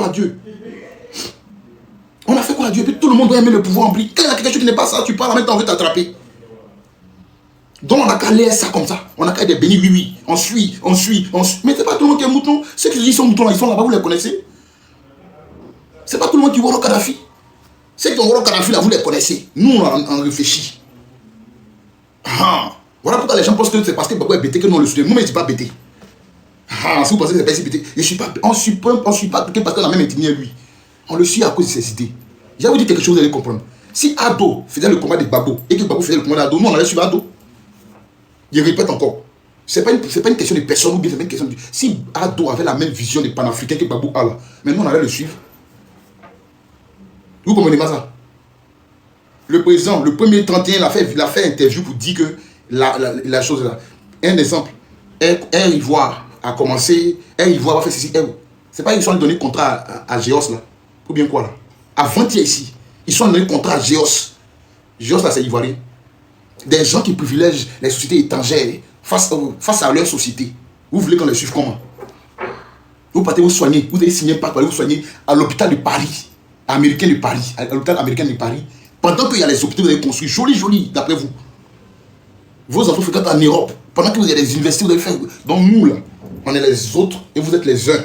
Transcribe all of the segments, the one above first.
à Dieu? On a fait quoi à Dieu? Et puis tout le monde doit aimer le pouvoir en prix. Quand il y a quelque chose qui n'est pas ça, tu parles en même temps, on veut t'attraper. Donc on a qu'à laisser ça comme ça. On a qu'à être béni, oui, oui. On suit. Mais c'est pas tout le monde qui est mouton. Ceux qui disent qu'ils sont moutons là, ils sont là-bas, vous les connaissez? C'est pas tout le monde qui voit le Kadhafi. Ceux qui ont le Kadhafi là, vous les connaissez. Nous, on réfléchit. Ah. Voilà pourquoi les gens pensent que c'est parce que Gbagbo est bêté que nous on le soutient. Moi, mais je ne suis pas bêté. Ah, si vous pensez que c'est pas si bêté, je suis pas, on ne suit pas bêté parce qu'on a même intimidé lui. On le suit à cause de ses idées. Je vais vous dire quelque chose, vous allez comprendre. Si Ado faisait le combat de Gbagbo et que Gbagbo faisait le combat d'Ado, nous on allait suivre Ado. Je répète encore. Ce n'est pas une question de personne ou bien c'est pas une question de... Si Ado avait la même vision des panafricains que Gbagbo a là, maintenant on allait le suivre. Vous comprenez pas ça? Le président, le premier 31, il a fait interview pour dire que la chose là. Un exemple, Air Ivoire a commencé, Air Ivoire a fait ceci. C'est pas qu'ils sont donné contrat à Géos là. Ou bien quoi là? Avant-hier ici, ils sont donné contrat à Géos. Géos là c'est Ivoirien. Des gens qui privilègent les sociétés étrangères face à leur société. Vous voulez qu'on les suive comment? Vous partez vous soigner, vous allez signer un pacte pour aller vous soigner à l'hôpital de Paris, américain de Paris, à l'hôpital américain de Paris. Pendant qu'il y a les hôpitaux que vous avez construits, jolis, d'après vous. Vos enfants fréquentent en Europe. Pendant que vous avez des universités, vous avez fait. Donc nous, là, on est les autres et vous êtes les uns.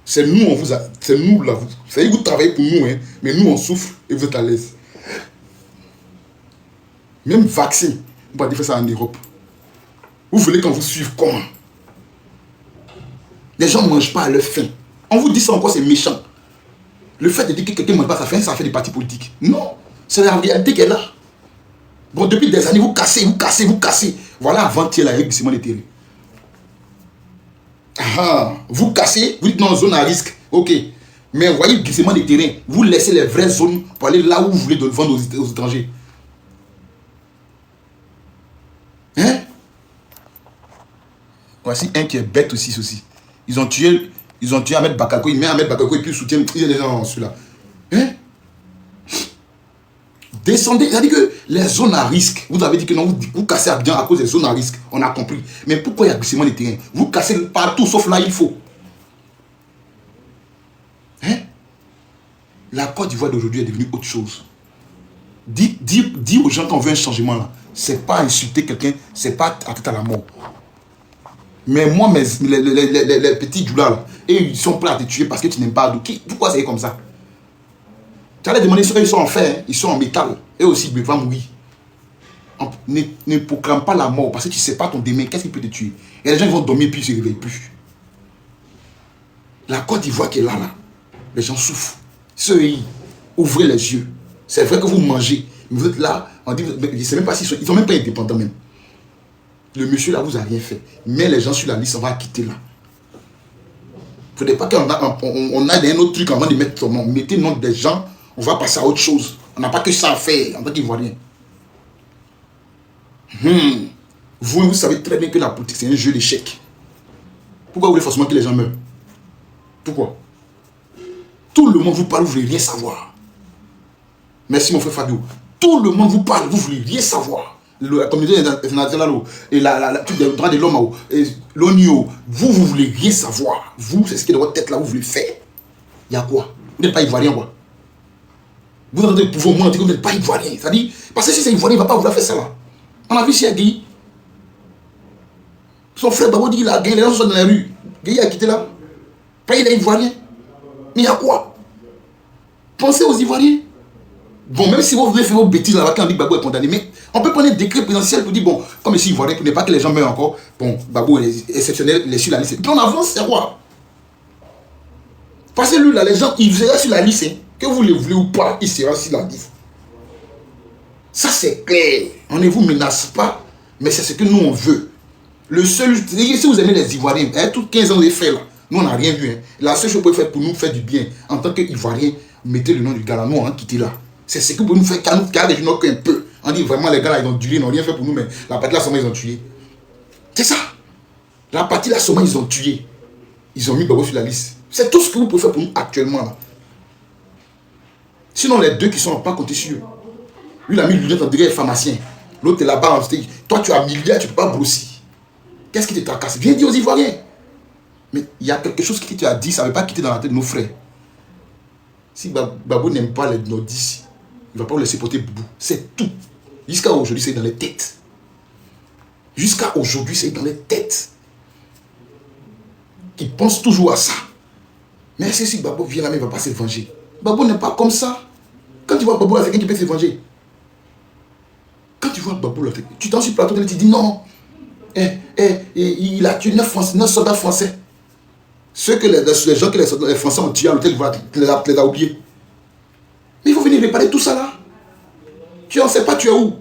C'est nous, c'est nous, là. C'est vous travaillez pour nous, hein, mais nous, on souffre et vous êtes à l'aise. Même vaccin, vous pouvez faire ça en Europe. Vous voulez qu'on vous suive comment? Les gens ne mangent pas à leur faim. On vous dit ça encore, c'est méchant. Le fait de dire que quelqu'un ne mange pas sa faim, ça fait des partis politiques. Non, c'est la réalité qui est là. Bon, depuis des années, vous cassez. Voilà avant-hier, là, avec glissement des terrains. Ah, vous cassez, vous dites non, zone à risque. Ok. Mais vous voyez le glissement des terrains. Vous laissez les vraies zones pour aller là où vous voulez vendre aux étrangers. Hein? Voici un qui est bête aussi, ceci. Ils ont tué Ahmed Bakako. Il met Ahmed Bakako et puis il soutient. Il est dans celui-là. Hein? Descendez. C'est-à-dire que les zones à risque, vous avez dit que non, vous cassez bien à cause des zones à risque. On a compris. Mais pourquoi il y a glissement des terrains? Vous cassez partout sauf là il faut. Hein? La Côte d'Ivoire d'aujourd'hui est devenue autre chose. Dis aux gens qu'on veut un changement là. C'est pas insulter quelqu'un, c'est pas attendre à la mort. Mais moi, les petits Djoula là, et ils sont prêts à te tuer parce que tu n'aimes pas Ado. Pourquoi c'est comme ça? Tu allais demander ceux qui sont en fer, hein, ils sont en métal. Et aussi, ils vont mourir. Ne proclame pas la mort parce que tu ne sais pas ton demain. Qu'est-ce qui peut te tuer? Et les gens vont dormir puis ils ne se réveillent plus. La Côte d'Ivoire qui est là, les gens souffrent. Ceux, ouvrez les yeux. C'est vrai que vous mangez. Mais vous êtes là, on dit, je ne sais même pas s'ils sont même pas indépendants même. Le monsieur là vous a rien fait. Mais les gens sur la liste, on va quitter là. Il ne faudrait pas qu'on aille dans un autre truc avant de mettre son nom. Mettez le nom des gens, on va passer à autre chose. On n'a pas que ça à faire en tant qu'Ivoirien. Vous savez très bien que la politique c'est un jeu d'échecs. Pourquoi vous voulez forcément que les gens meurent? Pourquoi? Tout le monde vous parle, vous ne voulez rien savoir. Merci mon frère Fabio. Tout le monde vous parle, vous ne voulez rien savoir. La communauté internationale et le droit de l'homme, l'ONU, vous ne voulez rien savoir. Vous, c'est ce qui est dans votre tête là, vous voulez faire. Il y a quoi? Vous n'êtes pas ivoirien, quoi. Vous entendez le pouvoir mentir que vous n'êtes pas ivoirien. C'est-à-dire, parce que si c'est ivoirien, il ne va pas vouloir faire ça là. On a vu si Guy. Son frère Babo dit qu'il a gagné, les gens sont dans la rue. Guy a quitté là. Pas il est ivoirien. Mais il y a quoi? Pensez aux Ivoiriens. Bon, même si vous voulez faire vos bêtises là, quand on dit que Babo est condamné, mais on peut prendre un décret présidentiel pour dire, bon, comme ici Ivoirien, pour ne pas que les gens meurent encore, bon, Babo est exceptionnel, il est sur la liste. Puis on avance, c'est quoi? Parce que lui là, les gens, il sera sur la liste, hein. Que vous le voulez ou pas, il sera sur la liste. Ça c'est clair. On ne vous menace pas, mais c'est ce que nous on veut. Le seul, si vous aimez les Ivoiriens, hein, tous 15 ans vous avez fait là, nous on n'a rien vu. Hein. La seule chose que vous pouvez faire pour nous faire du bien, en tant qu'Ivoiriens, mettez le nom du gars là, nous on a quitté là. C'est ce que vous pouvez nous faire, car nous garder du nord qu'un peu. On dit vraiment les gars là, ils ont duré, ils n'ont rien fait pour nous, mais la partie là seulement ils ont tué. C'est ça. La partie là seulement ils ont tué. Ils ont mis Babo sur la liste. C'est tout ce que vous pouvez faire pour nous actuellement là. Sinon les deux qui sont pas comptés sur eux. Lui il a mis l'unité en degré pharmacien. L'autre est là-bas, toi tu as milliard, tu ne peux pas brossir. Qu'est-ce qui te tracasse? Viens dire aux Ivoiriens. Mais il y a quelque chose qui tu as dit, ça ne veut pas quitter dans la tête de nos frères. Si Babou n'aime pas nos 10, il ne va pas vous laisser porter Boubou. C'est tout. Jusqu'à aujourd'hui, c'est dans les têtes. Jusqu'à aujourd'hui, c'est dans les têtes. Ils pensent toujours à ça. Mais si Babou vient là, il ne va pas se venger. Babou n'est pas comme ça. Quand tu vois Babou là, c'est quelqu'un qui peut se venger. Quand tu vois Babou là, tu t'en sur le plateau, tu dis non. Il a tué 9 soldats français. Ceux que les gens que les Français ont tués à l'hôtel, tu les as oubliés. Mais il faut venir réparer tout ça là. Tu n'en sais pas, tu es où?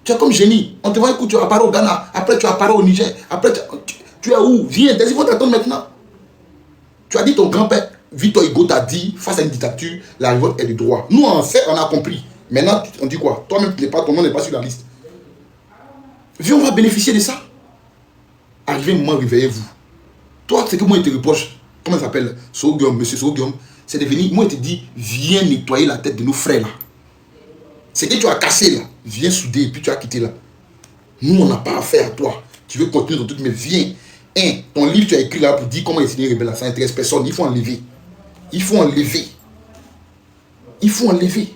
Tu es comme génie. On te voit, écoute, tu apparais au Ghana. Après, tu apparais au Niger. Après, tu es où? Viens, il faut t'attendre maintenant. Tu as dit ton grand-père, Victor Hugo t'a dit, face à une dictature, la révolte est du droit. Nous, on sait, on a compris. Maintenant, on dit quoi? Toi-même, ton nom n'est pas sur la liste. Viens, on va bénéficier de ça. Arrivez, moment, réveillez-vous. Toi, c'est que moi, il te reproche, comment ça s'appelle, Soguium, monsieur Soguium, c'est de venir, moi, il te dit, viens nettoyer la tête de nos frères là. C'est que tu as cassé là, viens souder et puis tu as quitté là. Nous, on n'a pas affaire à toi. Tu veux continuer dans tout, mais viens. Ton livre, tu as écrit là pour dire comment essayer de rebelle, ça n'intéresse personne. Il faut enlever. Il faut enlever. Il faut enlever.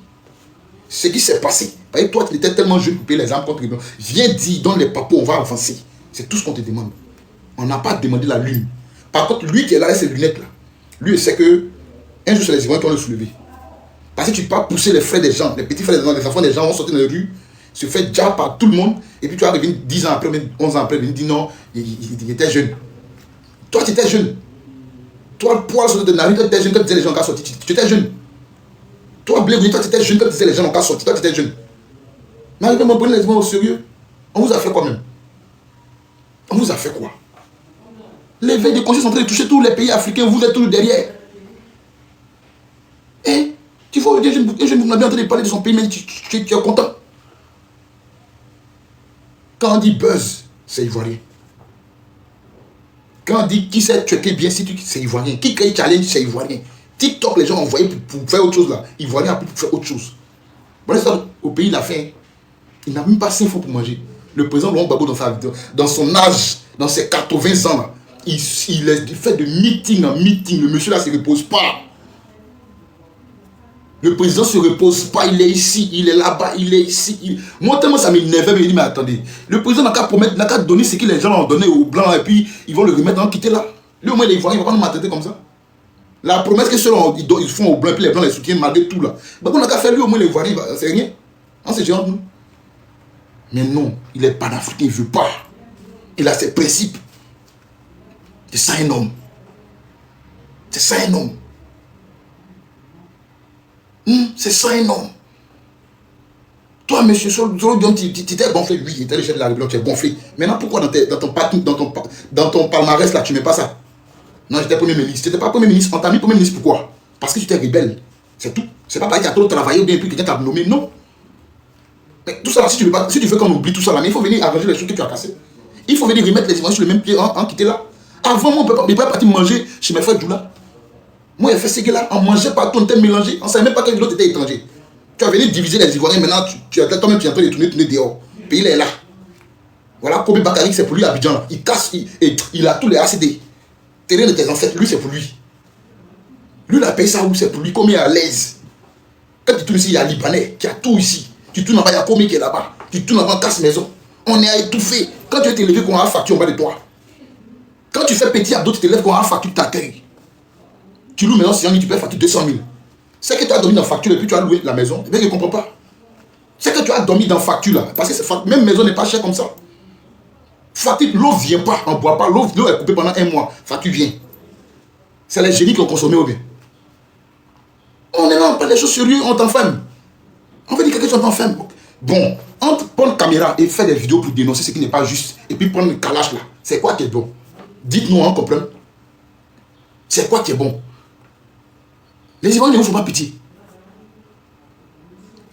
Ce qui s'est passé. Parce que toi, tu étais tellement jeune pour payer les armes contre les blancs. Viens dire, donne les papiers, on va avancer. C'est tout ce qu'on te demande. On n'a pas demandé la lune. Par contre, lui qui est là avec ses lunettes là, lui, il sait que un jour, c'est les Ivoiriens qui vont le soulever. Parce que tu ne peux pas pousser les frères des gens, les petits frères des gens, les enfants des gens vont sortir dans les rues, se faire déjà par tout le monde, et puis tu vas revenir 10 ans après, 11 ans après, venir dire non, il était jeune. Toi, tu étais jeune. Toi, le poil sur de narine, toi, tu étais jeune quand tu disais les gens ont sorti. Tu étais jeune. Toi, Blé, toi, tu étais jeune quand tu disais les gens ont sorti. Toi, tu étais jeune. Mais arrivez, prenez les gens au sérieux. On vous a fait quoi même? On vous a fait quoi? L'éveil de conscience est en train de toucher tous les pays africains, vous êtes toujours derrière. Et tu vois, un jeune vous m'a bien entendu parler de son pays, mais tu es content. Quand on dit buzz, c'est ivoirien. Quand on dit qui sait checker bien, c'est ivoirien. Qui crée challenge, c'est ivoirien. TikTok, les gens ont envoyé pour faire autre chose là. Ivoirien a pu faire autre chose. Bon, ça, au pays, il a fait. Il n'a même pas 5 fois pour manger. Le président Laurent Gbagbo, dans son âge, dans ses 80 ans, là, il fait de meeting en meeting. Le monsieur là ne se repose pas. Le président ne se repose pas, il est ici, il est là-bas, il est ici. Moi, tellement ça m'énervait, mais il dit, mais attendez, le président n'a qu'à promettre, n'a qu'à donner ce que les gens ont donné aux Blancs, et puis ils vont le remettre en quitter là. Lui, au moins, les Ivoiriens, il ne va pas nous maltraiter comme ça. La promesse que ceux ils font aux Blancs, puis les Blancs les soutiennent malgré tout là. Ben, on n'a qu'à faire lui, au moins, les Ivoiriens, c'est rien. On c'est géant, nous. Mais non, il est panafricain, il ne veut pas. Il a ses principes. C'est ça un homme. C'est ça un homme. C'est ça un homme. Toi, monsieur Soguium, tu t'es gonflé. Lui, il était le chef de la République, tu es gonflé. Maintenant, pourquoi dans ton palmarès, là, tu ne mets pas ça? Non, j'étais premier ministre. Tu n'étais pas premier ministre. On t'a mis premier ministre, pourquoi? Parce que tu étais rebelle. C'est tout. C'est pas parce que tu as trop travaillé ou bien puis quelqu'un t'a nommé. Non. Mais tout ça, là, si tu veux qu'on oublie tout ça, là, mais il faut venir arranger les choses que tu as cassées. Il faut venir remettre les images sur le même pied, en quitter là. Avant, moi, on ne peut pas partir manger chez mes frères Djoula. Moi, il a fait ce gars-là, on mangeait partout, on était mélangé. On ne savait même pas que l'autre était étranger. Tu as venu diviser les Ivoiriens, maintenant, toi-même, tu es en train de tourner dehors. Le pays, il est là. Voilà, Kobe Bakary, c'est pour lui, Abidjan. Là. Il casse, il a tous les ACD. Terrain de tes ancêtres, lui, c'est pour lui. Lui, il a payé ça où c'est pour lui, comme il est à l'aise. Quand tu tournes ici, il y a Libanais qui a tout ici. Tu tournes là-bas, il y a Komi qui est là-bas. Tu tournes là-bas, casse maison. On est à étouffer. Quand tu es élevé, qu'on a un facture en bas de toi. Quand tu fais petit abdos, tu te lèves, qu'on a un facture, tu t'accueilles. Tu loues maintenant, si tu peux facturer 200 000. C'est que tu as dormi dans facture et puis tu as loué la maison. Mais je ne comprends pas. C'est que tu as dormi dans facture là. Parce que même maison n'est pas chère comme ça. Facture, l'eau ne vient pas, on ne boit pas. L'eau est coupée pendant 1 mois. Facture vient. C'est les génies qui ont consommé au bien. On est là, on parle des choses sérieuses, on t'enferme. On veut dire quelque chose, on t'enferme. Bon, entre prendre caméra et faire des vidéos pour dénoncer ce qui n'est pas juste, et puis prendre le calage là, c'est quoi qui est bon? Dites-nous, on comprend. C'est quoi qui est bon? Les Ivoiriens ne vous font pas pitié.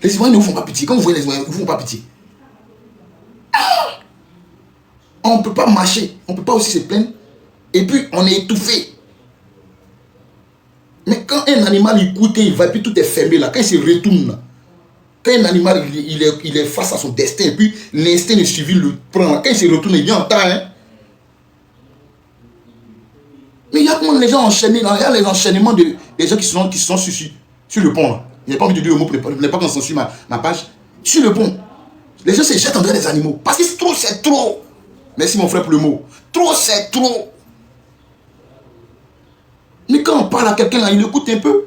Les Ivoiriens ne vous font pas pitié. Quand vous voyez les Ivoiriens, ils ne vous font pas pitié. On ne peut pas marcher. On ne peut pas aussi se plaindre. Et puis, on est étouffé. Mais quand un animal, il court, il va, et puis tout est fermé là, quand il se retourne, quand un animal, il est face à son destin, et puis l'instinct de suivi le prend, quand il se retourne, il entend, hein. Mais il y a comment les gens enchaînés, il y a les enchaînements des gens qui sont sur le pont. Là. Il n'y a pas envie de dire le mot pour ne pas qu'on censure ma page. Sur le pont. Les gens se jettent en train des animaux. Parce que trop, c'est trop. Merci mon frère pour le mot. Trop, c'est trop. Mais quand on parle à quelqu'un, il écoute un peu.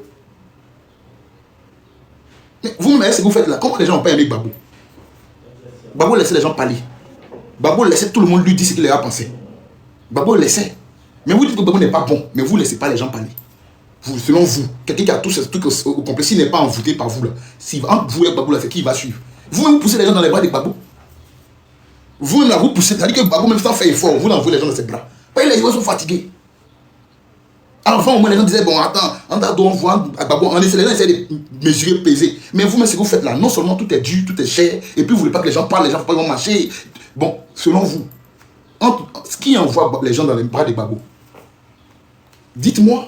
Mais vous me voyez ce que vous faites là. Comment les gens n'ont pas aimé Gbagbo? Gbagbo laissait les gens parler. Gbagbo laissait tout le monde lui dire ce qu'il a pensé. Gbagbo laissait. Mais vous dites que Gbagbo n'est pas bon. Mais vous ne laissez pas les gens parler. Vous, selon vous, quelqu'un qui a tous ces trucs au complet, s'il n'est pas envoûté par vous là, si entre vous et Gbagbo là, c'est qui va suivre? Vous poussez les gens dans les bras de Gbagbo. Vous là, vous poussez, c'est-à-dire que Gbagbo même sans faire effort, vous envoyez les gens dans ses bras. Les gens sont fatigués. Alors, au moins, les gens disaient, bon, attends, on voit Gbagbo, les gens essaient de mesurer, peser. Mais vous-même, ce que vous faites là, non seulement tout est dur, tout est cher, et puis vous voulez pas que les gens parlent, les gens vont marcher. Bon, selon vous, qui envoie les gens dans les bras de Gbagbo? Dites-moi.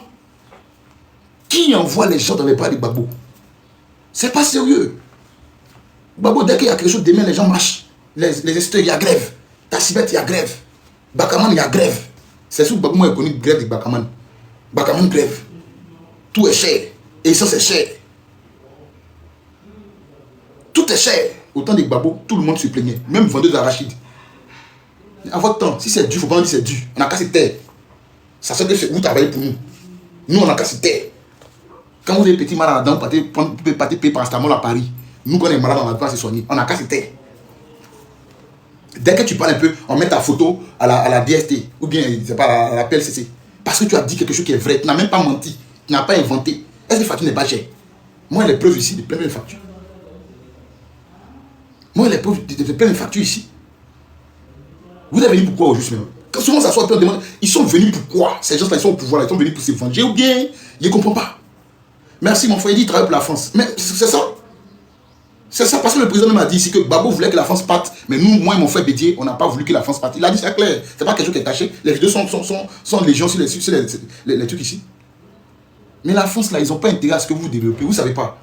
Qui envoie les gens dans les bras de Gbagbo? C'est pas sérieux. Gbagbo, dès qu'il y a quelque chose, demain, les gens marchent. Les estés, il y a grève. Tassibet, il y a grève. Bakaman, il y a grève. C'est sûr que Gbagbo a connu grève de Bakaman. Bakaman grève. Tout est cher. Et ça, c'est cher. Tout est cher. Autant de Gbagbo, tout le monde se plaignait. Même vendeur d'arachides. À votre temps, si c'est dur, il ne faut pas dire que c'est dur. On a qu'à se taire. Ça sert que vous travaillez pour nous. Nous, on a qu'à se taire. Quand vous avez petit malade dans vous pouvez payer par Astamol à Paris. Nous, quand on est malade, on va pas se soigner. On a qu'à se taire. Dès que tu parles un peu, on met ta photo à la DST ou bien à la PLCC. Parce que tu as dit quelque chose qui est vrai. Tu n'as même pas menti. Tu n'as pas inventé. Est-ce que les factures n'est pas chère? Moi, les preuves ici, de plein de factures. Moi, les preuves de plein de factures ici. Vous êtes venus pourquoi au juste même? Quand souvent ça soit, on demande, ils sont venus pourquoi? Ces gens-là, ils sont au pouvoir, ils sont venus pour se venger ou bien, ils ne comprennent pas. Merci, mon frère, il dit qu'il travaille pour la France. Mais c'est ça. C'est ça, parce que le président même a dit ici que Gbagbo voulait que la France parte. Mais nous, moi et mon frère Bédier, on n'a pas voulu que la France parte. Il a dit, c'est clair. C'est pas quelque chose qui est caché. Les vidéos sont légion sur les trucs ici. Mais la France, là, ils n'ont pas intérêt à ce que vous développez. Vous ne savez pas.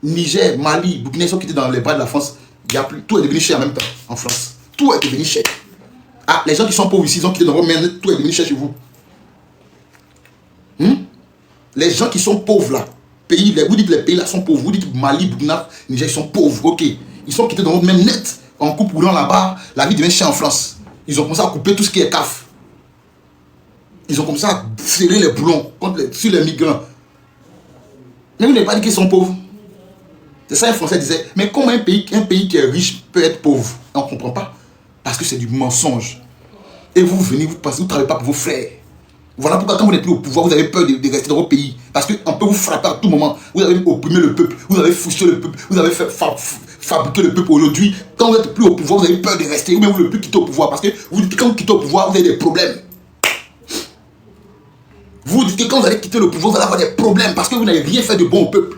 Niger, Mali, Burkina, ils sont quittés dans les bras de la France. Il y a plus, tout est devenu cher en même temps en France. Tout est devenu cher. Ah, les gens qui sont pauvres ici, ils ont quitté dans vos mains. Tout est devenu cher chez vous. Les gens qui sont pauvres là, vous dites que les pays là sont pauvres, vous dites Mali, Burkina, Niger, ils sont pauvres, ok. Ils sont quittés dans votre main net, en coupe roulant là-bas, la vie devient chère en France. Ils ont commencé à couper tout ce qui est CAF. Ils ont commencé à serrer les boulons sur les migrants. Mais vous n'avez pas dit qu'ils sont pauvres. C'est ça un Français disait, mais comment un pays qui est riche peut être pauvre? On ne comprend pas. Parce que c'est du mensonge. Et vous venez, vous ne travaillez pas pour vos frères. Voilà pourquoi quand vous n'êtes plus au pouvoir, vous avez peur de rester dans votre pays. Parce qu'on peut vous frapper à tout moment. Vous avez opprimé le peuple, vous avez frustré le peuple, vous avez fait fabriquer le peuple aujourd'hui. Quand vous n'êtes plus au pouvoir, vous avez peur de rester. Ou même vous ne voulez plus quitter au pouvoir. Parce que vous dites que quand vous quittez au pouvoir, vous avez des problèmes. Vous dites que quand vous allez quitter le pouvoir, vous allez avoir des problèmes. Parce que vous n'avez rien fait de bon au peuple.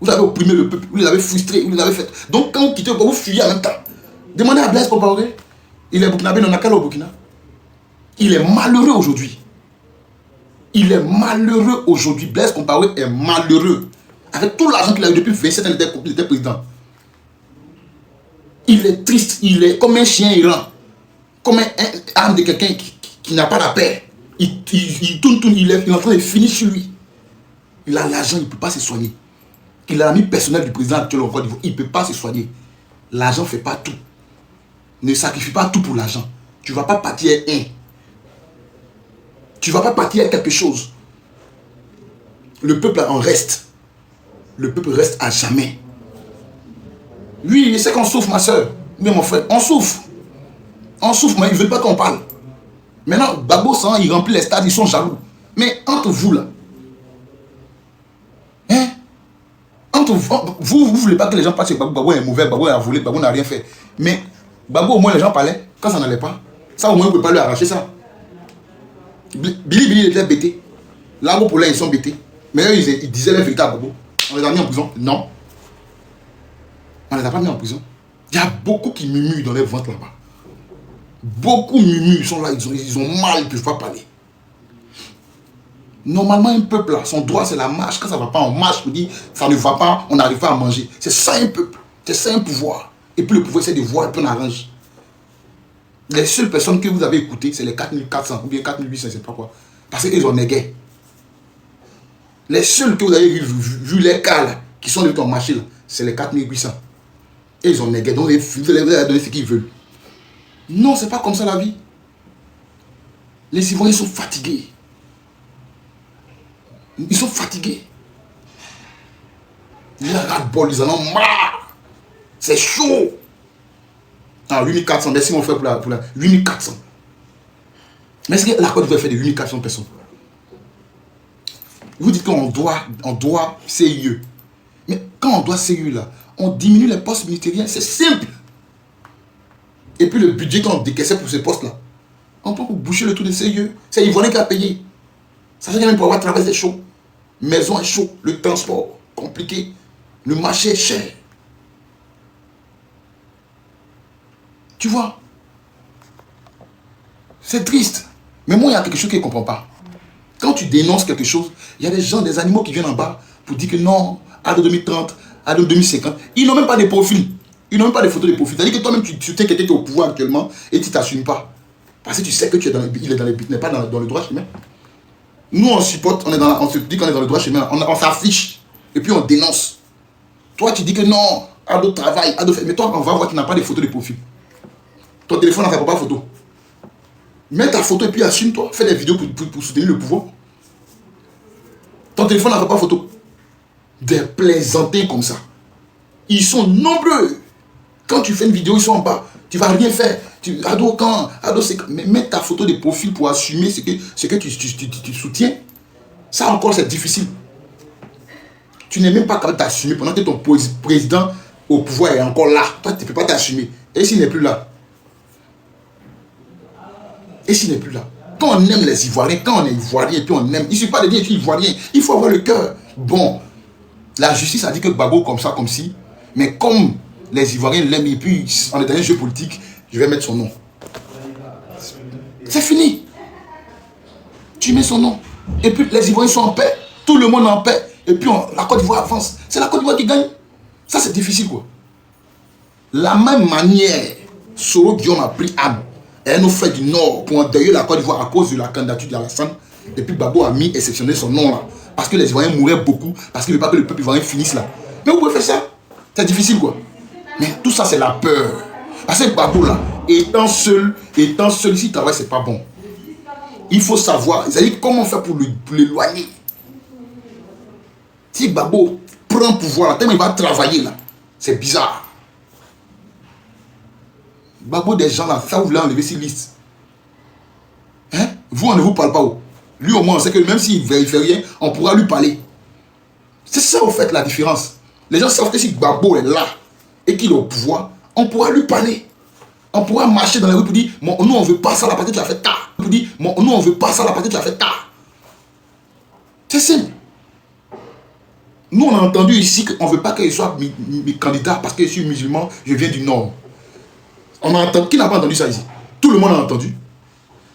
Vous avez opprimé le peuple, vous les avez frustrés, vous les avez fait. Donc quand vous quittez le pouvoir, vous fuyez en même temps. Demandez à Blaise Compaoré. Il est burkinabé, non, au Burkina. Il est malheureux aujourd'hui. Il est malheureux aujourd'hui. Blaise Compaoré est malheureux. Avec tout l'argent qu'il a eu depuis 27 ans, il était président. Il est triste. Il est comme un chien errant. Comme un âme de quelqu'un qui n'a pas la paix. Il tourne, il est en train de finir sur lui. Il a l'argent, il ne peut pas se soigner. Il a l'ami personnel du président actuel en Côte d'Ivoire. Il ne peut pas se soigner. L'argent ne fait pas tout. Ne sacrifie pas tout pour l'argent. Tu ne vas pas partir un. Tu ne vas pas partir à quelque chose. Le peuple en reste. Le peuple reste à jamais. Oui, je sais qu'on souffre, ma soeur. Mais mon frère, on souffre. On souffre, mais ils ne veulent pas qu'on parle. Maintenant, Gbagbo, il remplit les stades, ils sont jaloux. Mais entre vous, là, hein? Entre vous, vous ne voulez pas que les gens parlent que Gbagbo est mauvais, Gbagbo a volé, Gbagbo n'a rien fait. Mais Gbagbo, au moins, les gens parlaient. Quand ça n'allait pas, ça, au moins, vous ne pouvez pas lui arracher ça. Billy, il était bêté. Là, pour là, ils sont bêtés. Mais eux, ils disaient la vérité à Gbagbo. On les a mis en prison? Non. On ne les a pas mis en prison. Il y a beaucoup qui murmurent dans les ventes là-bas. Beaucoup murmurent, ils sont là, ils ont mal, ils ne peuvent pas parler. Normalement, un peuple, là, son droit, c'est la marche. Quand ça ne va pas, on marche pour dire ça ne va pas, on n'arrive pas à manger. C'est ça un peuple. C'est ça un pouvoir. Et puis le pouvoir, c'est de voir, et puis on arrange. Les seules personnes que vous avez écoutées, c'est les 4400 ou bien 4800, je ne sais pas quoi. Parce qu'ils ont négué. Les seuls que vous avez vu les cas là, qui sont venus en marché, c'est les 4800. Et ils ont négué. Donc vous allez donner ce qu'ils veulent. Non, c'est pas comme ça la vie. Les Ivoiriens sont fatigués. Ils sont fatigués. Ils ras-le-bol, ils en ont marre. C'est chaud. Ah, 8400, merci mon frère pour la 8400. Mais est-ce que la Côte d'Ivoire fait de 8400 personnes? Vous dites qu'on doit CIE. Mais quand on doit CIE là, on diminue les postes ministériels, c'est simple. Et puis le budget qu'on décaissait pour ces postes-là, on peut boucher le tout de CIE. C'est Ivoirien qui a payé. Ça veut dire même pour avoir travail, c'est chaud. Maison est chaud, le transport compliqué, le marché est cher. Tu vois? C'est triste. Mais moi, il y a quelque chose que je ne comprends pas. Quand tu dénonces quelque chose, il y a des gens, des animaux qui viennent en bas pour dire que non, à 2030, à 2050, ils n'ont même pas de profil. Ils n'ont même pas de photos de profil. C'est-à-dire que toi-même, tu t'es quelqu'un qui est au pouvoir actuellement et tu ne t'assumes pas. Parce que tu sais que tu es il est dans les n'est pas dans le droit chemin. Nous, on supporte, on se dit qu'on est dans le droit chemin, on s'affiche et puis on dénonce. Toi, tu dis que non, Ado travaille, Ado fait. Mais toi, on va voir que tu n'as pas de photos de profil. Ton téléphone n'en fait pas photo. Mets ta photo et puis assume-toi. Fais des vidéos pour soutenir le pouvoir. Ton téléphone n'en fait pas photo. Des plaisantins comme ça. Ils sont nombreux. Quand tu fais une vidéo, ils sont en bas. Tu ne vas rien faire. Ado, quand Ado, mais mets ta photo de profil pour assumer ce que tu soutiens. Ça encore, c'est difficile. Tu n'es même pas capable de t'assumer pendant que ton président au pouvoir est encore là. Toi, tu ne peux pas t'assumer. Et s'il n'est plus là? Et s'il n'est plus là? Quand on aime les Ivoiriens, quand on est Ivoirien et puis on aime, il ne suffit pas de dire que tu es Ivoirien. Il faut avoir le cœur. Bon, la justice a dit que Gbagbo comme ça, comme si. Mais comme les Ivoiriens l'aiment et puis on est dans un jeu politique, je vais mettre son nom. C'est fini. Tu mets son nom. Et puis les Ivoiriens sont en paix. Tout le monde est en paix. Et puis la Côte d'Ivoire avance. C'est la Côte d'Ivoire qui gagne. Ça, c'est difficile, quoi. La même manière, Soro Guillaume a pris âme. Et nos frères du Nord pour endeuiller la Côte d'Ivoire à cause de la candidature d'Alassane. Et puis Gbagbo a mis exceptionnel son nom là. Parce que les Ivoiriens mouraient beaucoup. Parce qu'il ne veut pas que le peuple ivoirien finisse là. Mais vous pouvez faire ça. C'est difficile, quoi. Mais tout ça, c'est la peur. Parce que Gbagbo là, étant seul, s'il travaille, c'est pas bon. Il faut savoir, c'est-à-dire comment faire pour l'éloigner. Si Gbagbo prend pouvoir là, tellement il va travailler là, c'est bizarre. Gbagbo des gens là, ça vous voulez enlever ces listes. Hein? Vous, on ne vous parle pas. Lui au moins, on sait que même s'il ne fait rien, on pourra lui parler. C'est ça au fait la différence. Les gens savent que si Gbagbo est là et qu'il est au pouvoir, on pourra lui parler. On pourra marcher dans la rue pour dire, nous on ne veut pas ça, la partie tu as fait tard. Pour dire, nous on ne veut pas ça, la partie tu as fait tard. C'est simple. Nous on a entendu ici qu'on ne veut pas qu'il soit candidat parce que je suis musulman, je viens du Nord. On a entendu, qui n'a pas entendu ça ici? Tout le monde a entendu.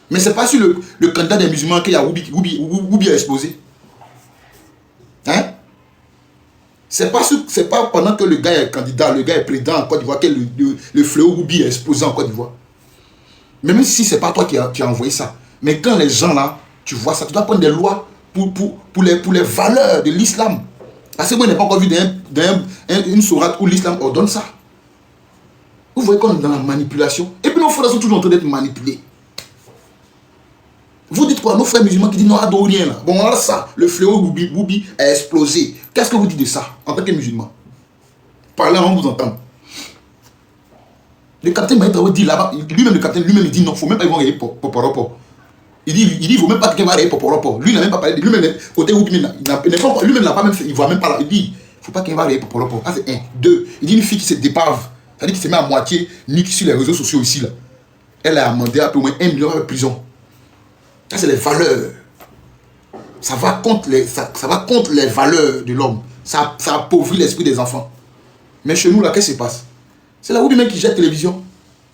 Mais ce n'est pas sur le candidat des musulmans qu'il y a Woubi a exposé. Hein? C'est pas pendant que le gars est candidat, le gars est président en Côte d'Ivoire que le fléau Woubi est exposé en Côte d'Ivoire. Même si ce n'est pas toi qui as envoyé ça. Mais quand les gens là, tu vois ça, tu dois prendre des lois pour les valeurs de l'islam. Parce que moi, je n'ai pas encore vu une sourate où l'islam ordonne ça. Vous voyez qu'on est dans la manipulation. Et puis nos frères sont toujours en train d'être manipulés. Vous dites quoi? Nos frères musulmans qui disent non, adore rien là. Bon, alors ça, le fléau Woubi a explosé. Qu'est-ce que vous dites de ça en tant que musulman? Parlez, on vous entend. Le capitaine Maïtraoui dit là-bas, lui-même le capitaine, lui-même il dit non, il ne faut même pas y voir Poporopo. Il dit il ne faut même pas que quelqu'un va aller Poporopo. Lui, il n'a même pas parlé de lui-même, côté Woubi, lui-même n'a pas même fait, il ne voit même pas là. Il dit il ne faut pas qu'il va aller Poporopo. Ah, c'est un. Deux, il dit une fille qui se dépave. C'est-à-dire qu'il se met à moitié nique sur les réseaux sociaux ici. Là. Elle a amendé à peu moins 1 million de prison. Ça, c'est les valeurs. Ça va contre les valeurs de l'homme. Ça appauvrit l'esprit des enfants. Mais chez nous, là, qu'est-ce qui se passe? C'est là où les mecs qui jettent la télévision.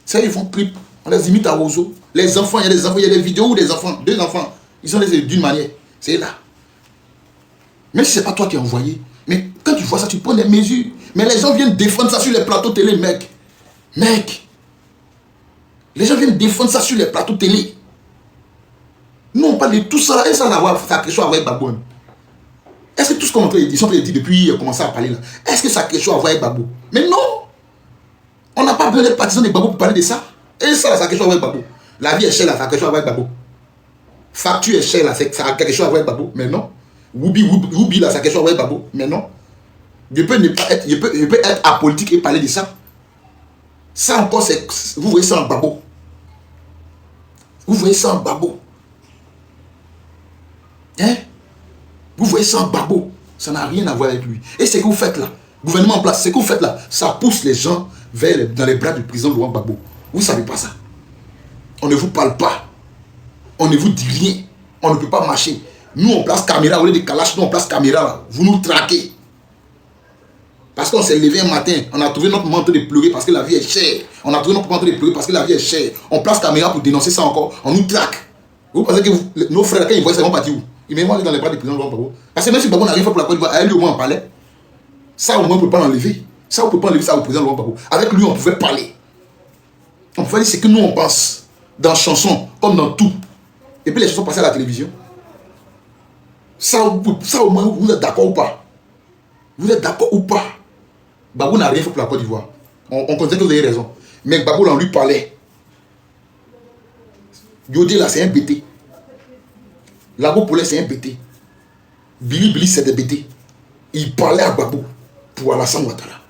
Ça, ils font clip. On les imite à Roseau. Les enfants, il y a des enfants, il y a des vidéos où des enfants, 2 enfants, ils sont laissés d'une manière. C'est là. Même si ce n'est pas toi qui as envoyé. Mais quand tu vois ça, tu prends des mesures. Mais les gens viennent défendre ça sur les plateaux télé, mec. Mec. Les gens viennent défendre ça sur les plateaux télé. Nous, on parle de tout ça, et ça n'a quelque chose à voir avec Gbagbo. Est-ce que tout ce qu'on sont en train de dire depuis qu'on a commencé à parler là, est-ce que ça a quelque chose à voir avec Gbagbo? Mais non! On n'a pas besoin d'être partisan de Gbagbo pour parler de ça. Et ça, ça a quelque chose à voir avec Gbagbo. La vie est chère là, ça a quelque chose à voir avec Gbagbo. Facture est chère là, ça a quelque chose à voir avec Gbagbo. Mais non. Woubi là, ça a quelque chose à voir avec Gbagbo. Mais non. Je peux être apolitique et parler de ça. Ça encore, c'est. Vous voyez ça en Gbagbo. Vous voyez ça en Gbagbo. Hein? Vous voyez ça en Gbagbo. Ça n'a rien à voir avec lui. Et ce que vous faites là, gouvernement en place, ce que vous faites là, ça pousse les gens dans les bras du président Laurent Gbagbo. Vous ne savez pas ça. On ne vous parle pas. On ne vous dit rien. On ne peut pas marcher. Nous, on place caméra, au lieu de Kalash, nous, on place caméra là. Vous nous traquez. Parce qu'on s'est levé un matin, on a trouvé notre manteau de pleurer parce que la vie est chère. On a trouvé notre manteau de pleurer parce que la vie est chère. On place caméra pour dénoncer ça encore. On nous traque. Vous pensez que nos frères, quand ils voient ça, ils vont partir où? Ils me dans les bras du président Laurent Gbagbo. Parce que même si Gbagbo n'a rien fait pour la Côte d'Ivoire, elle lui au moins en parlait. Ça, au moins, on ne peut pas l'enlever. Ça, on ne peut pas enlever ça au président Laurent Gbagbo. Avec lui, on pouvait parler. On pouvait dire ce que nous, on pense. Dans chanson, comme dans tout. Et puis les chansons passaient à la télévision. Ça au moins, vous êtes d'accord ou pas? Vous êtes d'accord ou pas? Gbagbo n'a rien fait pour la Côte d'Ivoire. On considère que vous avez raison. Mais Gbagbo, on lui parlait. Yodé, là, c'est un BT. Lago Poulet, c'est un BT. Billy, c'est des BT. Il parlait à Gbagbo pour Alassane Ouattara.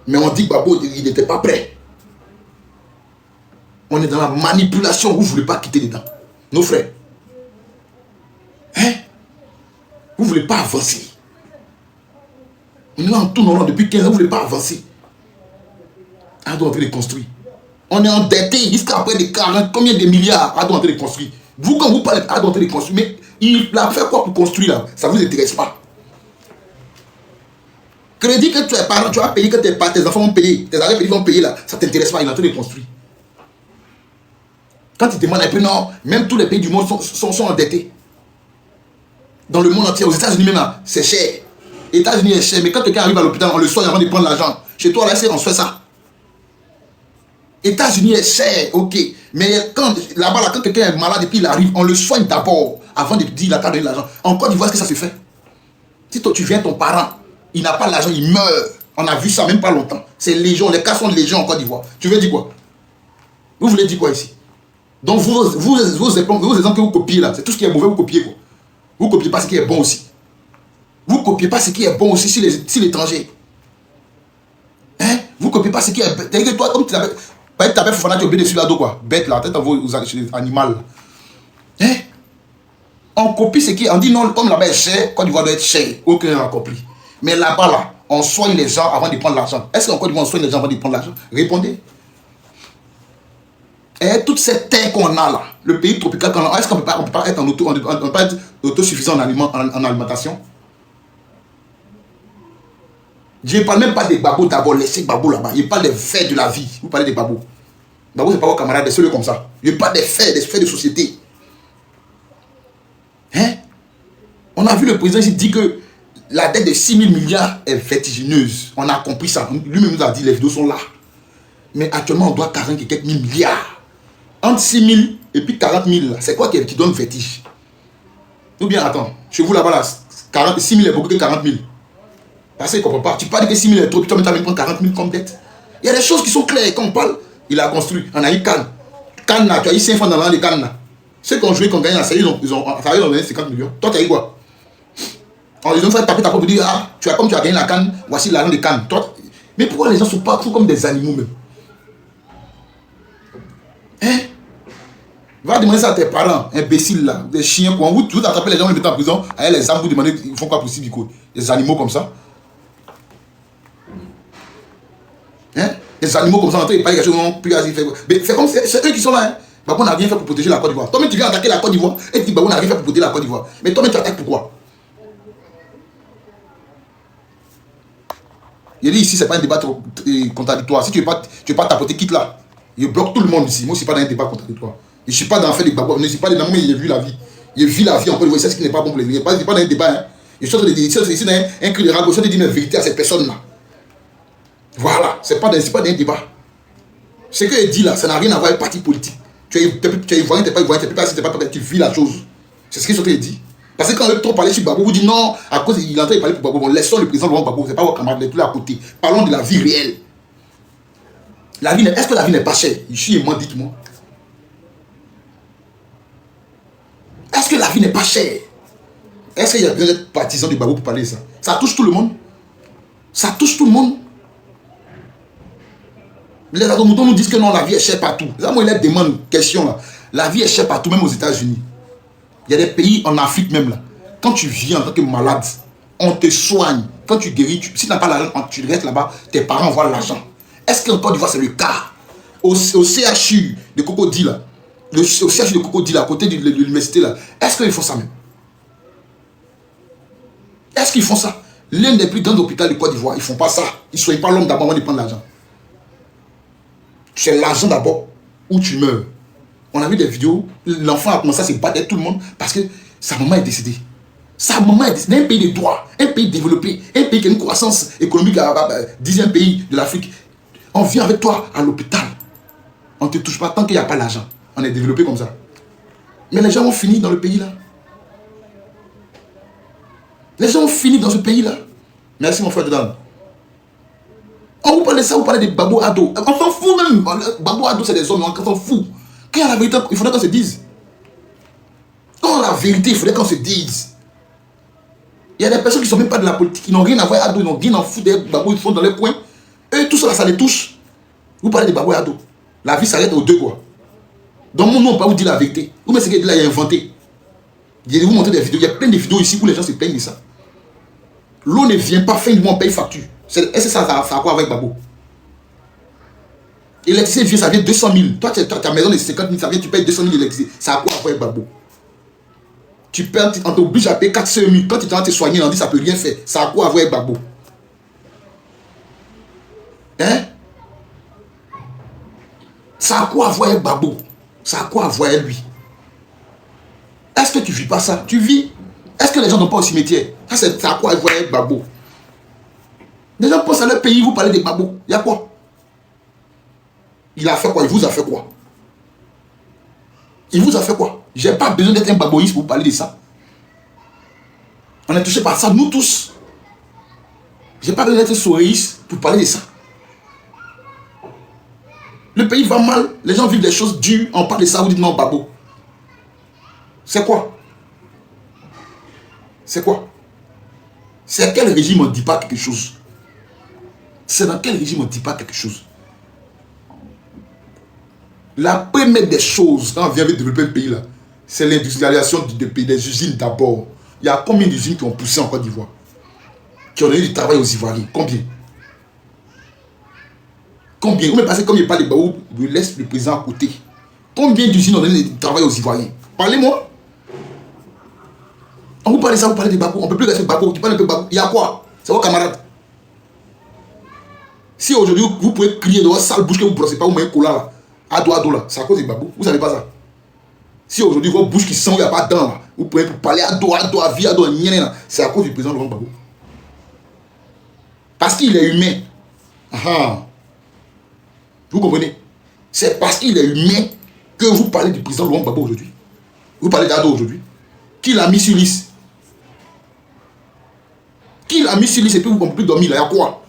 Mais on dit que Gbagbo, il n'était pas prêt. On est dans la manipulation. Vous ne voulez pas quitter dedans. Nos frères. Hein? Vous ne voulez pas avancer. On est en tournant depuis 15 ans. Vous ne voulez pas avancer. On doit en train de construire. On est endetté jusqu'à près de 40, combien de milliards on doit en train de construire. Vous, quand vous parlez, on doit en train de construire. Mais il a fait quoi pour construire là? Ça ne vous intéresse pas. Crédit que tu es parent, tu vas payer, que tes enfants vont payer, tes arrière-petits vont payer là, ça ne t'intéresse pas, il est en train de construire. Quand tu demandes un peu, non, même tous les pays du monde sont endettés. Dans le monde entier, aux États-Unis même, c'est cher. Les États-Unis est cher, mais quand quelqu'un arrive à l'hôpital, on le soigne avant de prendre l'argent. Chez toi, là, on se fait ça. États-Unis est cher, ok. Mais là-bas, là, quand quelqu'un est malade et puis il arrive, on le soigne d'abord avant de dire la carte de l'argent. En Côte d'Ivoire, est-ce que ça se fait? Si toi, tu viens, ton parent, il n'a pas l'argent, il meurt. On a vu ça même pas longtemps. C'est légion, les cas sont légion en Côte d'Ivoire. Tu veux dire quoi? Vous voulez dire quoi ici? Donc vos exemples que vous copiez là, c'est tout ce qui est mauvais, vous copiez quoi. Vous ne copiez pas ce qui est bon aussi. Vous ne copiez pas ce qui est bon aussi si l'étranger. Hein? Vous ne copiez pas ce qui est... T'as dit que toi, comme tu t'appelles Fofana, tu es obligé de suivre la dos quoi. Bête là, tête en vos animaux. Hein? On copie ce qui est... On dit non, comme là-bas est cher, Côte d'Ivoire doit être cher. Aucun n'a compris. Mais là-bas là, on soigne les gens avant de prendre l'argent. Est-ce qu'en Côte d'Ivoire on soigne les gens avant de prendre l'argent? Répondez. Et toute cette terre qu'on a là, le pays tropical qu'on a, est-ce qu'on ne peut pas être autosuffisant en alimentation? Je ne parle même pas des babos d'abord, laissez babos là-bas. Je parle des faits de la vie. Vous parlez des babos. Babos, ce n'est pas vos camarades, des seuls comme ça. Je parle des faits de société. Hein? On a vu le président ici dire que la dette de 6 000 milliards est vertigineuse. On a compris ça. Lui-même nous a dit, les vidéos sont là. Mais actuellement, on doit 40 et quelques mille milliards. Entre 6 000 et puis 40 000, c'est quoi qui donne vertige? Ou bien, attends, chez vous là-bas, là, 6 000 est beaucoup que 40 000. Parce qu'il ne comprend pas. Tu parles que 6 000 est trop, puis toi, tu vas prendre 40 000 comme dette. Il y a des choses qui sont claires. Quand on parle, il a construit. On a eu Cannes. Cannes, tu as eu 5 francs dans l'an de Cannes. Ceux qui ont joué, qui ont gagné la série, ils ont donné 50 millions. Toi, tu as eu quoi? Ils ont fait taper ta porte pour dire, ah, comme tu as gagné la Cannes, voici l'argent de Cannes. Toi, mais pourquoi les gens sont comme des animaux même? Hein? Va demander ça à tes parents, imbéciles là, des chiens, quoi. Vous attrapez les gens, vous les mettez en prison, avec les armes, vous demandez, ils font quoi possible, des animaux comme ça. Hein? Des animaux comme ça, ils parlent quelque chose, puis mais c'est comme c'est eux qui sont là, hein. Babou n'a rien fait pour protéger la Côte d'Ivoire. Toi-même, tu viens attaquer la Côte d'Ivoire et tu dis Babou n'a rien fait pour protéger la Côte d'Ivoire. Mais toi-même, tu attaques pourquoi? Il dit ici, c'est pas un débat contradictoire. Si tu ne veux pas tapoter, quitte là. Je bloque tout le monde ici. Moi, je ne suis pas dans un débat contradictoire. Je ne suis pas dans le fait de Gbagbo. Je ne suis pas dans mais j'ai vu la vie. J'ai vu la vie en Côte d'Ivoire. C'est ce qui n'est pas bon pour les gens. Je ne suis pas dans un débat. Hein. Je suis en train de dire ici, dans un cri de ragot, je suis en train de dire une vérité à cette personne-là. Voilà. Ce n'est pas dans un débat. Ce que je dis là, ça n'a rien à voir avec le parti politique. Tu es ivoirien, tu n'es pas ivoirien, tu n'es pas, tu vis la chose. C'est ce qu'ils sont en train de dire. Parce que quand on veut trop parler sur Gbagbo, vous dites non, à cause il est en train de parler pour Gbagbo. Bon, laissons le président Laurent Gbagbo, c'est pas votre camarade, il est tout là à côté. Parlons de la vie réelle. Est-ce que la vie n'est pas chère? Ici et moi, dites-moi. Est-ce que la vie n'est pas chère? Est-ce qu'il y a besoin d'être partisan de Gbagbo pour parler de ça? Ça touche tout le monde. Ça touche tout le monde. Les Adomoutons nous disent que non, la vie est chère partout. Là, moi, il leur demande une question là. La vie est chère partout, même aux États-Unis. Il y a des pays en Afrique même là. Quand tu viens en tant que malade, on te soigne. Quand tu guéris, si tu n'as pas l'argent, tu restes là-bas, tes parents envoient l'argent. Est-ce qu'en Côte d'Ivoire c'est le cas? Au CHU de Cocody là, au CHU de Cocody là, à côté de l'université là, est-ce qu'ils font ça même? Est-ce qu'ils font ça? L'un des plus grands hôpitaux de Côte d'Ivoire, ils ne font pas ça. Ils ne soignent pas l'homme d'abord avant de prendre l'argent. C'est l'argent d'abord ou tu meurs. On a vu des vidéos, l'enfant a commencé à se battre avec tout le monde parce que sa maman est décédée. Sa maman est décédée. Un pays de droit, un pays développé, un pays qui a une croissance économique à 10e pays de l'Afrique. On vient avec toi à l'hôpital. On ne te touche pas tant qu'il n'y a pas l'argent. On est développé comme ça. Mais les gens ont fini dans le pays là. Les gens ont fini dans ce pays là. Merci mon frère dedans. On vous parle de ça, vous parlez de Gbagbo Ado. On s'en fout même. Gbagbo Ado c'est des hommes, on s'en fout. Quand il y a la vérité, il faudrait qu'on se dise. Quand la vérité, il faudrait qu'on se dise. Il y a des personnes qui ne sont même pas de la politique, qui n'ont rien à voir avec Ado, ils n'ont rien à foutre des Gbagbo, ils sont dans les coins. Eux, tout ça, ça les touche. Vous parlez de Gbagbo Ado. La vie s'arrête aux deux, quoi. Dans mon nom, on ne peut pas vous dire la vérité. Vous mettez ce qu'il a inventé. Je vais vous montrer des vidéos. Il y a plein de vidéos ici où les gens se plaignent de ça. L'eau ne vient pas, fin du mois, on paye facture. Est-ce que ça a quoi avec Gbagbo? L'électricité, ça vient 200 000. Toi, ta maison de 50 000, ça vient, tu payes 200 000 d'électricité. Ça a quoi avec Gbagbo? Tu perds, on t'oblige à payer 400 000. Quand tu es en train de te soigner, on dit ça ne peut rien faire. Ça a quoi avec Gbagbo? Hein? Ça a quoi avec Gbagbo? Ça a quoi avec lui? Est-ce que tu ne vis pas ça? Tu vis? Est-ce que les gens n'ont pas au cimetière? Ça a quoi avec Gbagbo? Les gens pensent à leur pays, vous parlez de Gbagbo. Il y a quoi? Il a fait quoi? Il vous a fait quoi? Il vous a fait quoi? J'ai pas besoin d'être un baboïste pour vous parler de ça. On est touché par ça, nous tous. J'ai pas besoin d'être un souréiste pour parler de ça. Le pays va mal, les gens vivent des choses dures, on parle de ça, vous dites non, Babo. C'est quoi? C'est quoi? C'est quel régime on ne dit pas quelque chose? C'est dans quel régime on ne dit pas quelque chose? La première des choses, quand on vient de développer un pays là, c'est l'industrialisation des usines d'abord. Il y a combien d'usines qui ont poussé en Côte d'Ivoire? Qui ont donné du travail aux Ivoiriens? Combien? Combien? Vous me passez comme il parle de Gbagbo, vous laisse le président à côté. Combien d'usines ont donné du travail aux Ivoiriens? Parlez-moi. On vous parle de ça, vous parlez de Gbagbo. On ne peut plus rester Gbagbo. Tu parles un peu Gbagbo. Il y a quoi? C'est vos camarades. Si aujourd'hui vous pouvez crier dans votre sale bouche que vous ne brossez pas, vous mettez un collant là. Ado là, c'est à cause de Gbagbo. Vous ne savez pas ça. Si aujourd'hui votre bouche qui sent, il n'y a pas de dents là, vous pouvez parler ado, à vie, ado, c'est à cause du président Laurent Gbagbo. Parce qu'il est humain. Vous comprenez? C'est parce qu'il est humain que vous parlez du président Laurent Gbagbo aujourd'hui. Vous parlez d'ado aujourd'hui. Qui l'a mis sur liste? Qui l'a mis sur liste et puis vous ne pouvez plus dormir là? Il y a quoi?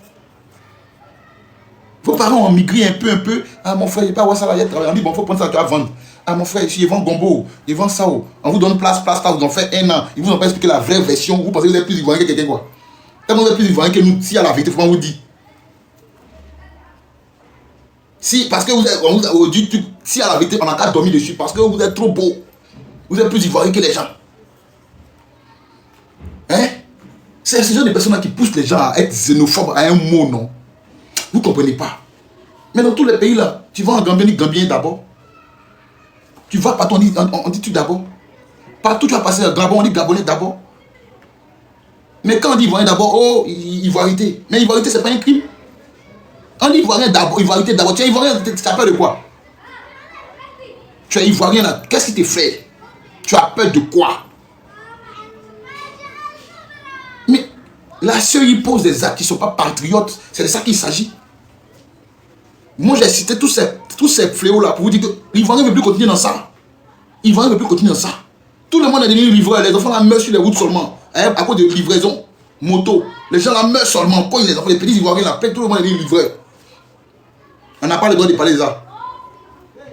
Vos parents ont migré un peu. Ah, mon frère, il n'y a pas ça là, il y a travaillé. On dit, bon, il faut prendre ça, tu vas vendre. Ah, mon frère, ici, ils vendent gombo, ils vendent ça. On vous donne place, vous en fait un an. Ils vous ont pas expliqué la vraie version. Vous pensez que vous êtes plus ivoirien que quelqu'un, quoi. Tellement vous êtes plus ivoirien que nous, si à la vérité, comment on vous dit? Si, parce que on vous dit, si à la vérité, on n'a qu'à dormir dessus, parce que vous êtes trop beau. Vous êtes plus ivoirien que les gens. Hein? C'est ce genre de personnes qui poussent les gens à être xénophobes à un mot, non? Vous ne comprenez pas. Mais dans tous les pays là, tu vas en Gambie, on dit Gambien d'abord. Tu vas partout, on dit tu d'abord. Partout tu vas passer à Gabon, on dit Gabonais d'abord. Mais quand on dit Ivoirien d'abord, oh, ivoirité. Mais ivoirité, c'est pas un crime. On dit Ivoirien d'abord, ivoirité d'abord. Tu es Ivoirien, tu as peur de quoi? Tu es Ivoirien là, qu'est-ce qui te fait? Tu as peur de quoi? Mais là, ceux qui posent des actes qui ne sont pas patriotes, c'est de ça qu'il s'agit. Moi, j'ai cité tous tous ces fléaux-là pour vous dire que l'Ivoirien ne veut plus continuer dans ça. L'Ivoirien ne veut plus continuer dans ça. Tout le monde est devenu livreur. Les enfants là meurent sur les routes seulement. À cause de livraison, moto. Les gens là meurent seulement. Quand les enfants, les petits Ivoiriens là, tout le monde est devenu livreur. On n'a pas le droit de parler de ça.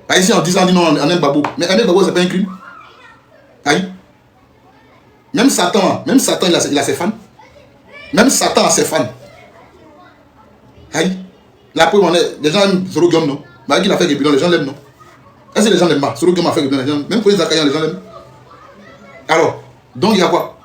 Par ici, en disant, on dit non, on aime Babo. Mais aimer Babo, c'est pas un crime. Aïe. Même Satan, il a ses fans. Même Satan a ses fans. Aïe. La preuve, les gens aiment Soro Guillaume, non? Malgré qu'il a fait Rébellion, les gens l'aiment, non? Est-ce que les gens l'aiment pas? Soro Guillaume a fait Rébellion, les gens, même pour les Zakayan, les gens l'aiment. Alors, donc il y a quoi?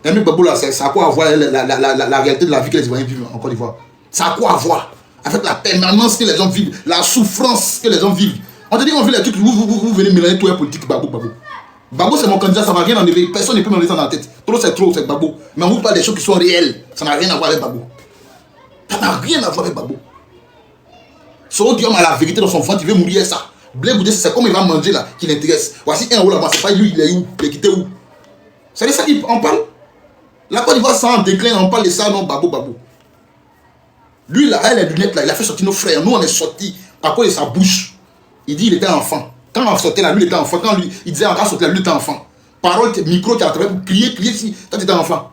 Aimer Babo, là, ça a quoi à voir la réalité de la vie que les Ivoiriens vivent en Côte d'Ivoire? Ça a quoi à voir avec la permanence que les gens vivent, la souffrance que les gens vivent? On te dit qu'on vit les trucs, vous venez mélanger tout un politique, Babo. Babo, c'est mon candidat, ça ne va rien enlever. Personne ne peut me mettre ça dans la tête. Trop, c'est Babo. Mais on vous parle des choses qui sont réelles. Ça n'a rien à voir avec Babo. Ça n'a rien à voir avec Babo. Soro Guillaume a la vérité dans son ventre, il veut mourir ça. Blé Goudé, c'est comme il va manger là, qui l'intéresse. Voici un euro là-bas, c'est pas lui, il est où? Il est quitté où? C'est de ça qu'on parle. La Côte d'Ivoire, ça en déclin, on parle de ça, non, Babo. Lui, là, les lunettes là, il a fait sortir nos frères. Nous, on est sortis à cause de sa bouche. Il dit il était enfant. Quand on sortait là, lui, il était enfant. Quand lui, il disait encore sortait là, lui, il était enfant. Parole, micro, tu as attrapé pour crier si toi, tu étais enfant.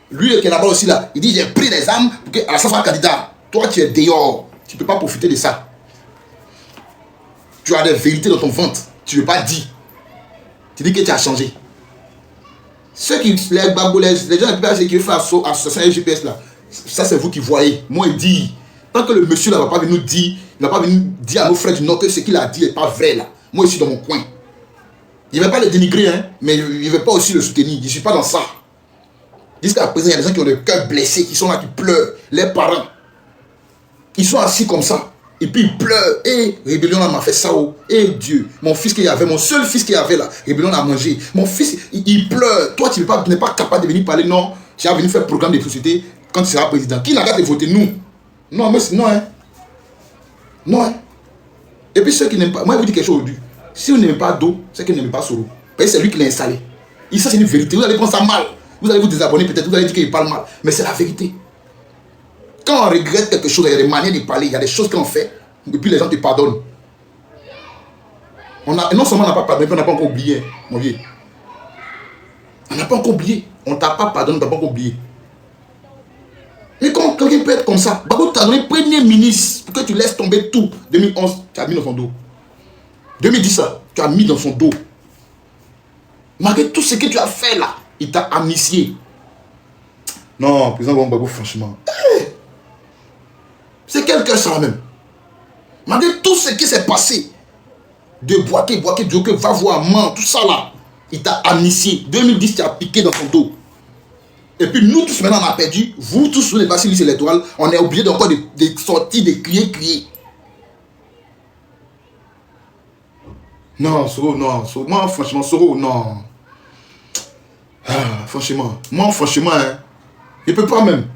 Lui, qui est là-bas aussi, là, il dit j'ai pris des armes pour que Alassane soit candidat. Toi, tu es dehors. Tu ne peux pas profiter de ça. Tu as des vérités dans ton ventre. Tu ne veux pas dire. Tu dis que tu as changé. Ceux qui, les babos, les gens qui font association GPS là, ça c'est vous qui voyez. Moi, il dit, tant que le monsieur là ne va pas venir nous dire, il ne va pas venir dire à nos frères du Nord que ce qu'il a dit n'est pas vrai là. Moi, je suis dans mon coin. Il ne va pas le dénigrer, hein, mais il ne veut pas aussi le soutenir. Je ne suis pas dans ça. Jusqu'à présent, il y a des gens qui ont le cœur blessé, qui sont là, qui pleurent. Les parents, ils sont assis comme ça. Et puis ils pleurent. Et Rébellion là m'a fait ça. Et Dieu, mon fils qu'il y avait, mon seul fils qu'il y avait là, Rébellion a mangé. Mon fils, il pleure. Toi, tu n'es pas capable de venir parler. Non, tu vas venir faire programme de société quand tu seras président. Qui n'a qu'à te voter? Nous. Non, mais non, hein. Non, hein. Et puis ceux qui n'aiment pas, moi je vous dis quelque chose aujourd'hui. Si vous n'aimez pas Do, c'est que vous n'aimez pas Soro. Parce que c'est lui qui l'a installé. Et ça, c'est une vérité. Vous allez prendre ça mal. Vous allez vous désabonner peut-être. Vous allez dire qu'il parle mal. Mais c'est la vérité. Quand on regrette quelque chose, il y a des manières de parler, il y a des choses qu'on fait, et puis les gens te pardonnent. Non seulement on n'a pas pardonné, mais on n'a pas encore oublié, mon vieux. On n'a pas encore oublié. On ne t'a pas pardonné, on ne t'a pas encore oublié. Mais comment quelqu'un peut être comme ça? Babo t'a donné premier ministre pour que tu laisses tomber tout. 2011, tu as mis dans son dos. 2010, tu as mis dans son dos. Malgré tout ce que tu as fait là, il t'a amnistié. Non, président Babo, franchement. C'est quelqu'un ça même. Malgré tout ce qui s'est passé, de Boaké, Dioké, va voir, man, tout ça là, il t'a amnistié. 2010, tu as piqué dans son dos. Et puis nous tous maintenant on a perdu. Vous tous sur les basilisques électorales, on est obligé d'encore de sortir, de crier. Non, Soro, non. Moi, franchement, Soro, non. Franchement, hein, il peut pas même.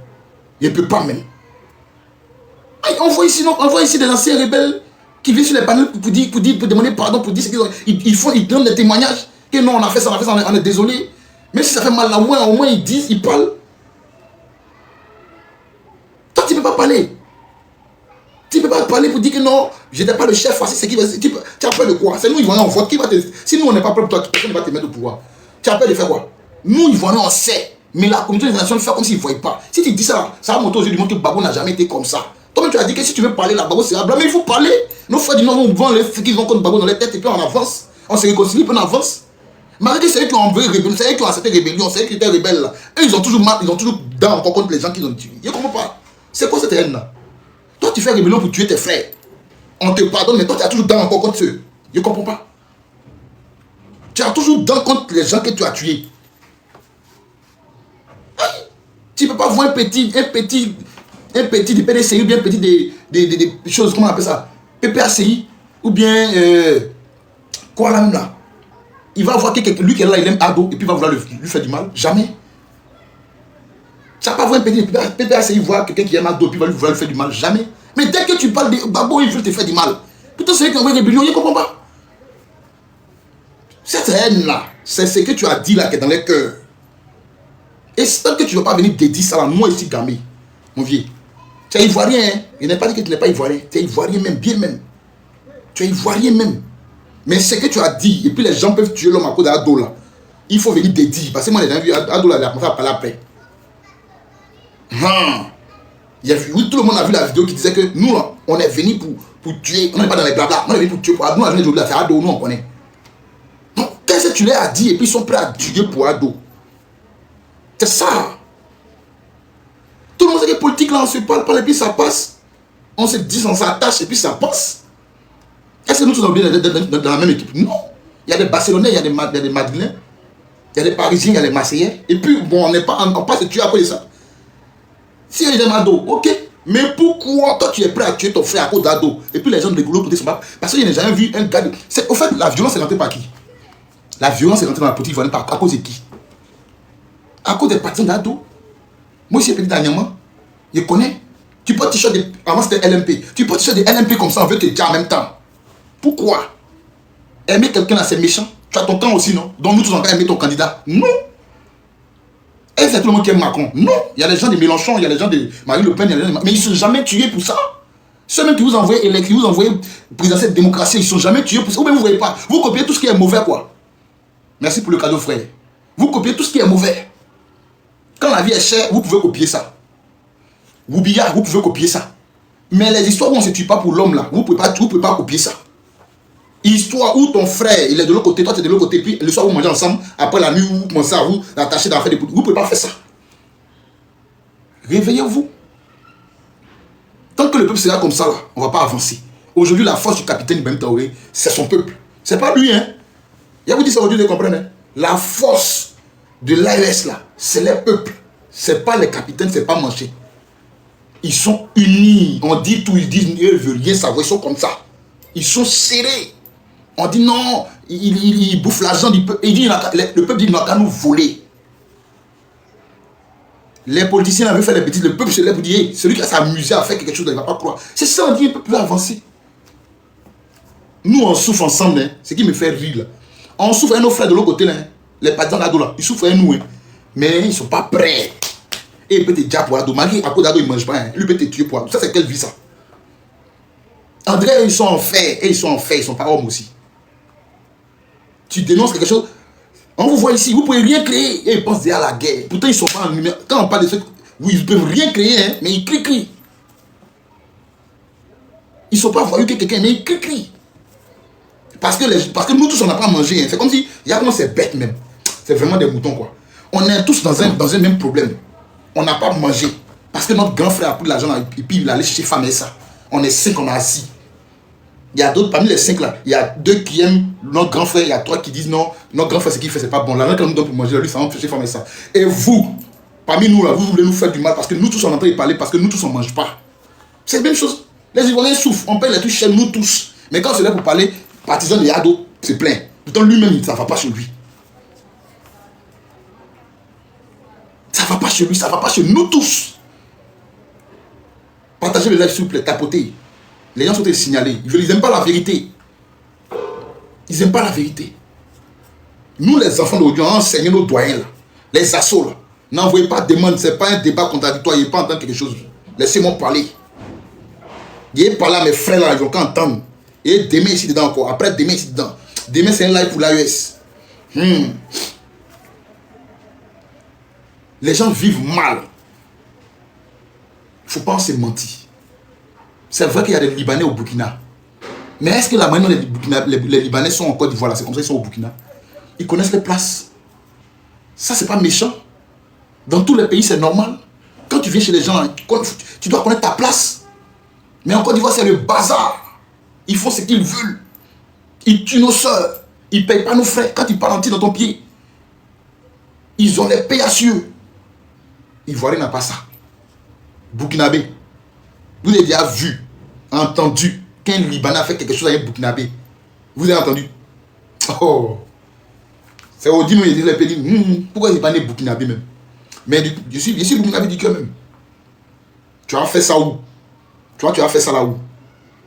On voit ici des anciens rebelles qui viennent sur les panneaux pour demander pardon, pour dire ce qu'ils ont. Ils donnent des témoignages que non, on a fait ça, on est désolé. Même si ça fait mal là, au moins ils disent, ils parlent. Toi, tu ne peux pas parler. Tu ne peux pas parler pour dire que non, je n'étais pas le chef. Tu as peur de quoi? C'est nous, Ivoiriens, on vote. Si nous, on n'est pas prêt pour toi, personne ne va te mettre au pouvoir. Tu as peur de faire quoi? Nous, Ivoiriens, on sait. Mais la communauté internationale fait comme s'ils ne voyaient pas. Si tu dis ça, ça va monter aux yeux du monde que Babo n'a jamais été comme ça. Toi-même, tu as dit que si tu veux parler là, Babo sera blâmé. Il faut parler. Nos frères du Nord, on vend les trucs qu'ils ont contre Babo dans les têtes et puis on avance. On se réconcilie, puis on avance. Malgré c'est eux qui ont envoyé rébellion, c'est eux qui ont accepté rébellion, c'est eux qui étaient rebelles là. Et ils ont toujours mal, ils ont toujours dans encore contre les gens qu'ils ont tués. Je ne comprends pas. C'est quoi cette haine là? Toi, tu fais rébellion pour tuer tes frères. On te pardonne, mais toi, tu as toujours dans encore contre eux. Je ne comprends pas. Tu as toujours dans contre les gens que tu as tués. Tu ne peux pas voir un petit du PDCI ou bien un petit des choses, comment on appelle ça? PPACI ou bien quoi là même là? Il va voir que lui qui est là, il aime Ado et puis il va vouloir lui faire du mal. Jamais. Tu n'as pas vu un petit PPACI voir quelqu'un qui aime Ado et puis il va vouloir lui faire du mal. Jamais. Mais dès que tu parles de Babo, il veut te faire du mal. Pourtant, c'est lui qui a envoyé rébellion, il ne comprend pas. Cette haine-là, c'est ce que tu as dit là qui est dans les cœurs. Et tant que tu ne vas pas venir dédier ça là, moi ici, Gamé, mon vieux, Tu es ivoirien, hein? Il n'est pas dit que tu n'es pas ivoirien. Tu es ivoirien même, bien même. Tu es ivoirien même. Mais ce que tu as dit, et puis les gens peuvent tuer l'homme à cause d'Ado là. Il faut venir te dire. Parce que moi, j'ai vu Ado là, il a commencé à parler après. Oui, tout le monde a vu la vidéo qui disait que nous, là, on est venus pour tuer. On n'est pas dans les blabla. On est venus pour tuer pour Ado. Nous, on est venus faire Ado, nous, on connaît. Donc, qu'est-ce que tu leur as dit et puis ils sont prêts à tuer pour Ado? C'est ça. Tout le monde sait que politique là, on se parle pas et puis ça passe. On se dit, on s'attache et puis ça passe. Est-ce que nous sommes bien dans la même équipe? Non. Il y a des Barcelonais, il y a des Madrilènes, il y a des Parisiens, il y a des Marseillais. Et puis, bon, on n'est pas, on passe et tuer à cause de ça. Si il y a des Ado, ok. Mais pourquoi toi tu es prêt à tuer ton frère à cause d'Ado? Et puis les gens de l'autre côté sont pas. Parce qu'il n'y a jamais vu un gars. Au fait, la violence est rentrée par qui? La violence est rentrée dans la politique ivoirienne à cause de qui? À cause des partisans d'Ado. Moi, j'ai petit dernièrement. Je connais. Tu peux t-shirt de. Avant c'était LMP. Tu peux t-shirt de LMP comme ça, on veut te dire en même temps. Pourquoi? Aimer quelqu'un là, c'est méchant. Tu as ton camp aussi, non? Donc nous tous on va aimer ton candidat. Non. Et c'est tout le monde qui aime Macron. Non. Il y a les gens de Mélenchon, il y a les gens de Marine Le Pen, il y a les gens de... mais ils ne sont jamais tués pour ça. Ceux même qui vous envoient élect, qui vous envoient président cette démocratie, ils ne sont jamais tués pour ça. Ou bien vous ne voyez pas. Vous copiez tout ce qui est mauvais, quoi. Merci pour le cadeau, frère. Vous copiez tout ce qui est mauvais. Quand la vie est chère, vous pouvez copier ça. Woubia, vous pouvez copier ça. Mais les histoires où on ne se tue pas pour l'homme là, vous ne pouvez pas copier ça. Histoire où ton frère, il est de l'autre côté, toi tu es de l'autre côté, puis le soir vous mangez ensemble, après la nuit vous commencez à vous attacher dans l'affaire des poudres. Vous ne pouvez pas faire ça. Réveillez-vous. Tant que le peuple sera comme ça là, on ne va pas avancer. Aujourd'hui, la force du capitaine Ibrahim Traoré, c'est son peuple. C'est pas lui, hein. Il a vous dit ça aujourd'hui, vous comprenez, hein? La force de l'AES là, c'est les peuples. C'est pas les capitaines, c'est pas Manché. Ils sont unis. On dit tout, ils disent, ils ne veulent rien savoir, ils sont comme ça. Ils sont serrés. On dit non, il bouffe l'argent du peuple. Il dit, le peuple dit, il n'a qu'à nous voler. Les politiciens avaient fait les bêtises, le peuple se lève pour dire, hey, celui qui a s'amusé à faire quelque chose, il ne va pas croire. C'est ça, on dit, il ne peut avancer. Nous, on souffre ensemble, hein. Ce qui me fait rire là. On souffre avec nos frères de l'autre côté, là, hein. Les partisans d'Ado là, ils souffrent avec nous, hein. Mais ils ne sont pas prêts. Et il peut te dire pour Ado, malgré à cause d'Ado, il ne mange pas, hein. Lui peut te tuer pour Ado. Ça, c'est quelle vie ça? André, ils sont en fait, et ils sont en fait, ils ne sont pas hommes aussi. Tu dénonces quelque chose, on vous voit ici, vous ne pouvez rien créer, et ils pensent déjà à la guerre. Pourtant, ils ne sont pas en numéro. Quand on parle de ceux, oui, ils ne peuvent rien créer, hein, mais ils crient. Ils ne sont pas voyous que quelqu'un, mais ils crient. Parce que nous tous, on n'a pas mangé. Hein. C'est comme si, il y a comment c'est bête même. C'est vraiment des moutons, quoi. On est tous dans un même problème. On n'a pas mangé. Parce que notre grand frère a pris de l'argent et puis il allait chez Femme et ça. On est 5, on est assis. Il y a d'autres, parmi les 5 là, il y a 2 qui aiment notre grand frère, il y a 3 qui disent non, notre grand frère, ce qu'il fait, c'est pas bon. L'argent qu'on nous donne pour manger, lui, ça va chez Femme et ça. Et vous, parmi nous là, vous voulez nous faire du mal parce que nous tous, on est en train de parler, parce que nous tous, on ne mange pas. C'est la même chose. Les Ivoiriens souffrent, on paye les trucs chez nous tous. Mais quand c'est là pour parler, partisan de Ado, c'est plein. Pourtant, lui-même, ça ne va pas chez lui. Ça ne va pas chez lui, ça ne va pas chez nous tous. Partagez le live s'il vous plaît, tapotez. Les gens sont signalés. Ils n'aiment pas la vérité. Ils n'aiment pas la vérité. Nous, les enfants d'aujourd'hui, on a enseigné nos doyens, là. Les assauts, là. N'envoyez pas de demande. Ce n'est pas un débat contradictoire. Il n'est pas entendre quelque chose. Laissez-moi parler. Il parler à mes frères, là. Ils vont qu'à entendre. Et demain, ici dedans encore. Après, demain, ici dedans. Demain, c'est un live pour l'AES. Les gens vivent mal. Il ne faut pas se mentir. C'est vrai qu'il y a des Libanais au Burkina. Mais est-ce que la manière les Libanais sont en Côte d'Ivoire là, c'est comme ça qu'ils sont au Burkina? Ils connaissent les places. Ça, c'est pas méchant. Dans tous les pays, c'est normal. Quand tu viens chez les gens, tu dois connaître ta place. Mais en Côte d'Ivoire, c'est le bazar. Ils font ce qu'ils veulent. Ils tuent nos soeurs. Ils ne payent pas nos frais. Quand ils parlent entier dans ton pied, ils ont les payes à cieux. Ivoirien n'a pas ça. Burkinabé. Vous avez déjà vu, entendu qu'un Libanais a fait quelque chose avec un Burkinabé. Vous avez entendu? Oh. C'est au dit, il les pays. Pourquoi il n'est pas né Burkinabé même? Mais je suis Burkinabé du cœur même. Tu as fait ça où? Tu as fait ça là où?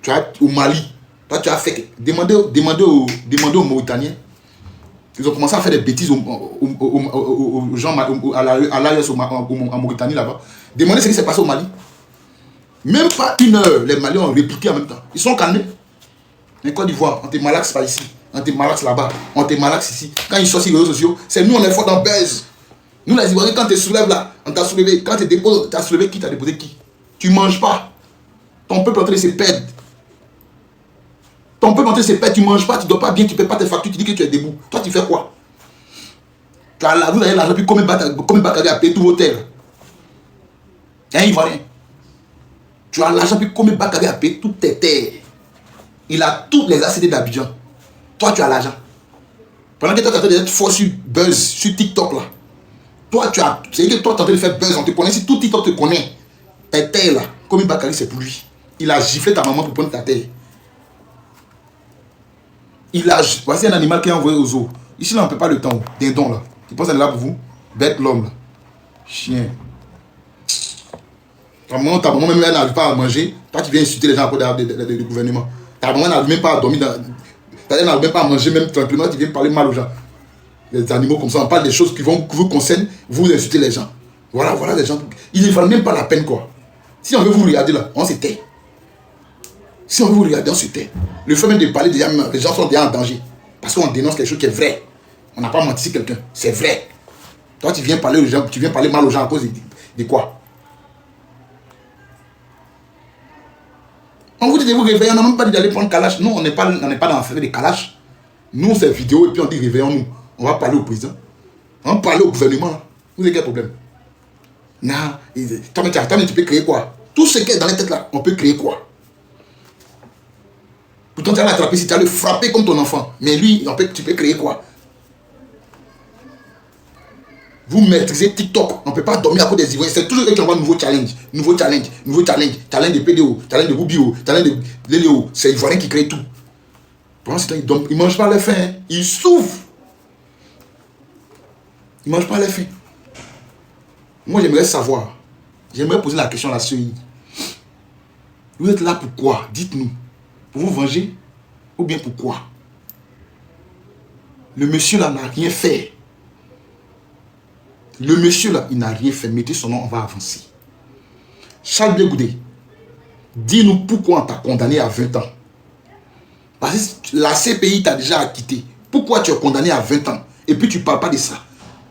Tu as au Mali. Toi, tu as fait. Demandez aux Mauritaniens. Ils ont commencé à faire des bêtises aux gens à l'AES en Mauritanie là-bas. Demandez ce qui s'est passé au Mali. Même pas une heure, les Maliens ont répliqué en même temps. Ils sont calmés. Mais Côte d'Ivoire, on te malaxe pas ici, on te malaxe là-bas, on te malaxe ici. Quand ils sortent sur les réseaux sociaux, c'est nous, on est fort dans buzz. Nous, les Ivoiriens, quand tu te soulèves là, on t'a soulevé. Quand tu déposes, tu as soulevé qui? Tu as déposé qui? Tu ne manges pas. Ton peuple est en train de se perdre. Ton peuple est en train de se perdre, tu ne manges pas, tu ne dors pas bien, tu ne paies pas tes factures, tu dis que tu es debout. Toi, tu fais quoi? Tu as vous avez l'argent, puis combien de Bakary a payé tous vos terres? Il y a un Ivoirien. Tu as l'argent, puis combien de Bakary a payé toutes tes terres? Il a toutes les ACD d'Abidjan. Toi, tu as l'argent. Pendant que toi, tu es en train d'être fort sur buzz, sur TikTok là. Toi, tu as. C'est que toi, tu es en train de faire buzz, on te connaît. Si tout TikTok te connaît, tes terres là, combien de Bakary c'est pour lui? Il a giflé ta maman pour prendre ta terre. Il a. Voici un animal qui est envoyé au zoo. Ici, là, on ne peut pas le temps. Dindon là. Tu penses qu'elle est là pour vous? Bête l'homme là. Chien. Ta maman même elle n'arrive pas à manger. Toi, tu viens insulter les gens à cause du gouvernement. Ta maman n'arrive même pas à dormir. Elle n'arrive même pas à manger, même tranquillement. Tu viens parler mal aux gens. Les animaux comme ça, on parle des choses qui vous concernent. Vous insultez les gens. Voilà les gens. Ils ne valent même pas la peine quoi. Si on veut vous regarder là, on se tait. Si on veut vous regarder, on se tait. Le fait même de parler, déjà, les gens sont déjà en danger. Parce qu'on dénonce quelque chose qui est vrai. On n'a pas menti sur quelqu'un. C'est vrai. Toi, tu viens parler aux gens, tu viens parler mal aux gens à cause de quoi? On vous dit de vous réveiller, on n'a même pas dit d'aller prendre Kalash. Nous, on n'est pas dans l'affaire des Kalash. Nous, c'est vidéo et puis on dit réveillons-nous. On va parler au président. On va parler au gouvernement. Vous avez quel problème? Non. Toi, tu peux créer quoi? Tout ce qui est dans les têtes là, on peut créer quoi? Pourtant, tu as l'attraper si tu as le frapper comme ton enfant. Mais lui, tu peux créer quoi? Vous maîtrisez TikTok. On ne peut pas dormir à cause des Ivoiriens. C'est toujours eux qui envoient nouveau challenge. Nouveau challenge. Nouveau challenge. Challenge de PDO. Challenge de Boubio. Challenge de Léléo. C'est les Ivoiriens qui créent tout. Pendant ce temps, ils ne mangent pas les faim. Hein. Ils souffrent. Ils ne mangent pas les faim. Moi, j'aimerais savoir. J'aimerais poser la question à la CEI. Vous êtes là pourquoi? Dites-nous. Pour vous venger? Ou bien pourquoi? Le monsieur là n'a rien fait. Le monsieur là, il n'a rien fait. Mettez son nom, on va avancer. Charles Blé Goudé, dis-nous pourquoi on t'a condamné à 20 ans. Parce que la CPI t'a déjà acquitté. Pourquoi tu es condamné à 20 ans? Et puis tu ne parles pas de ça.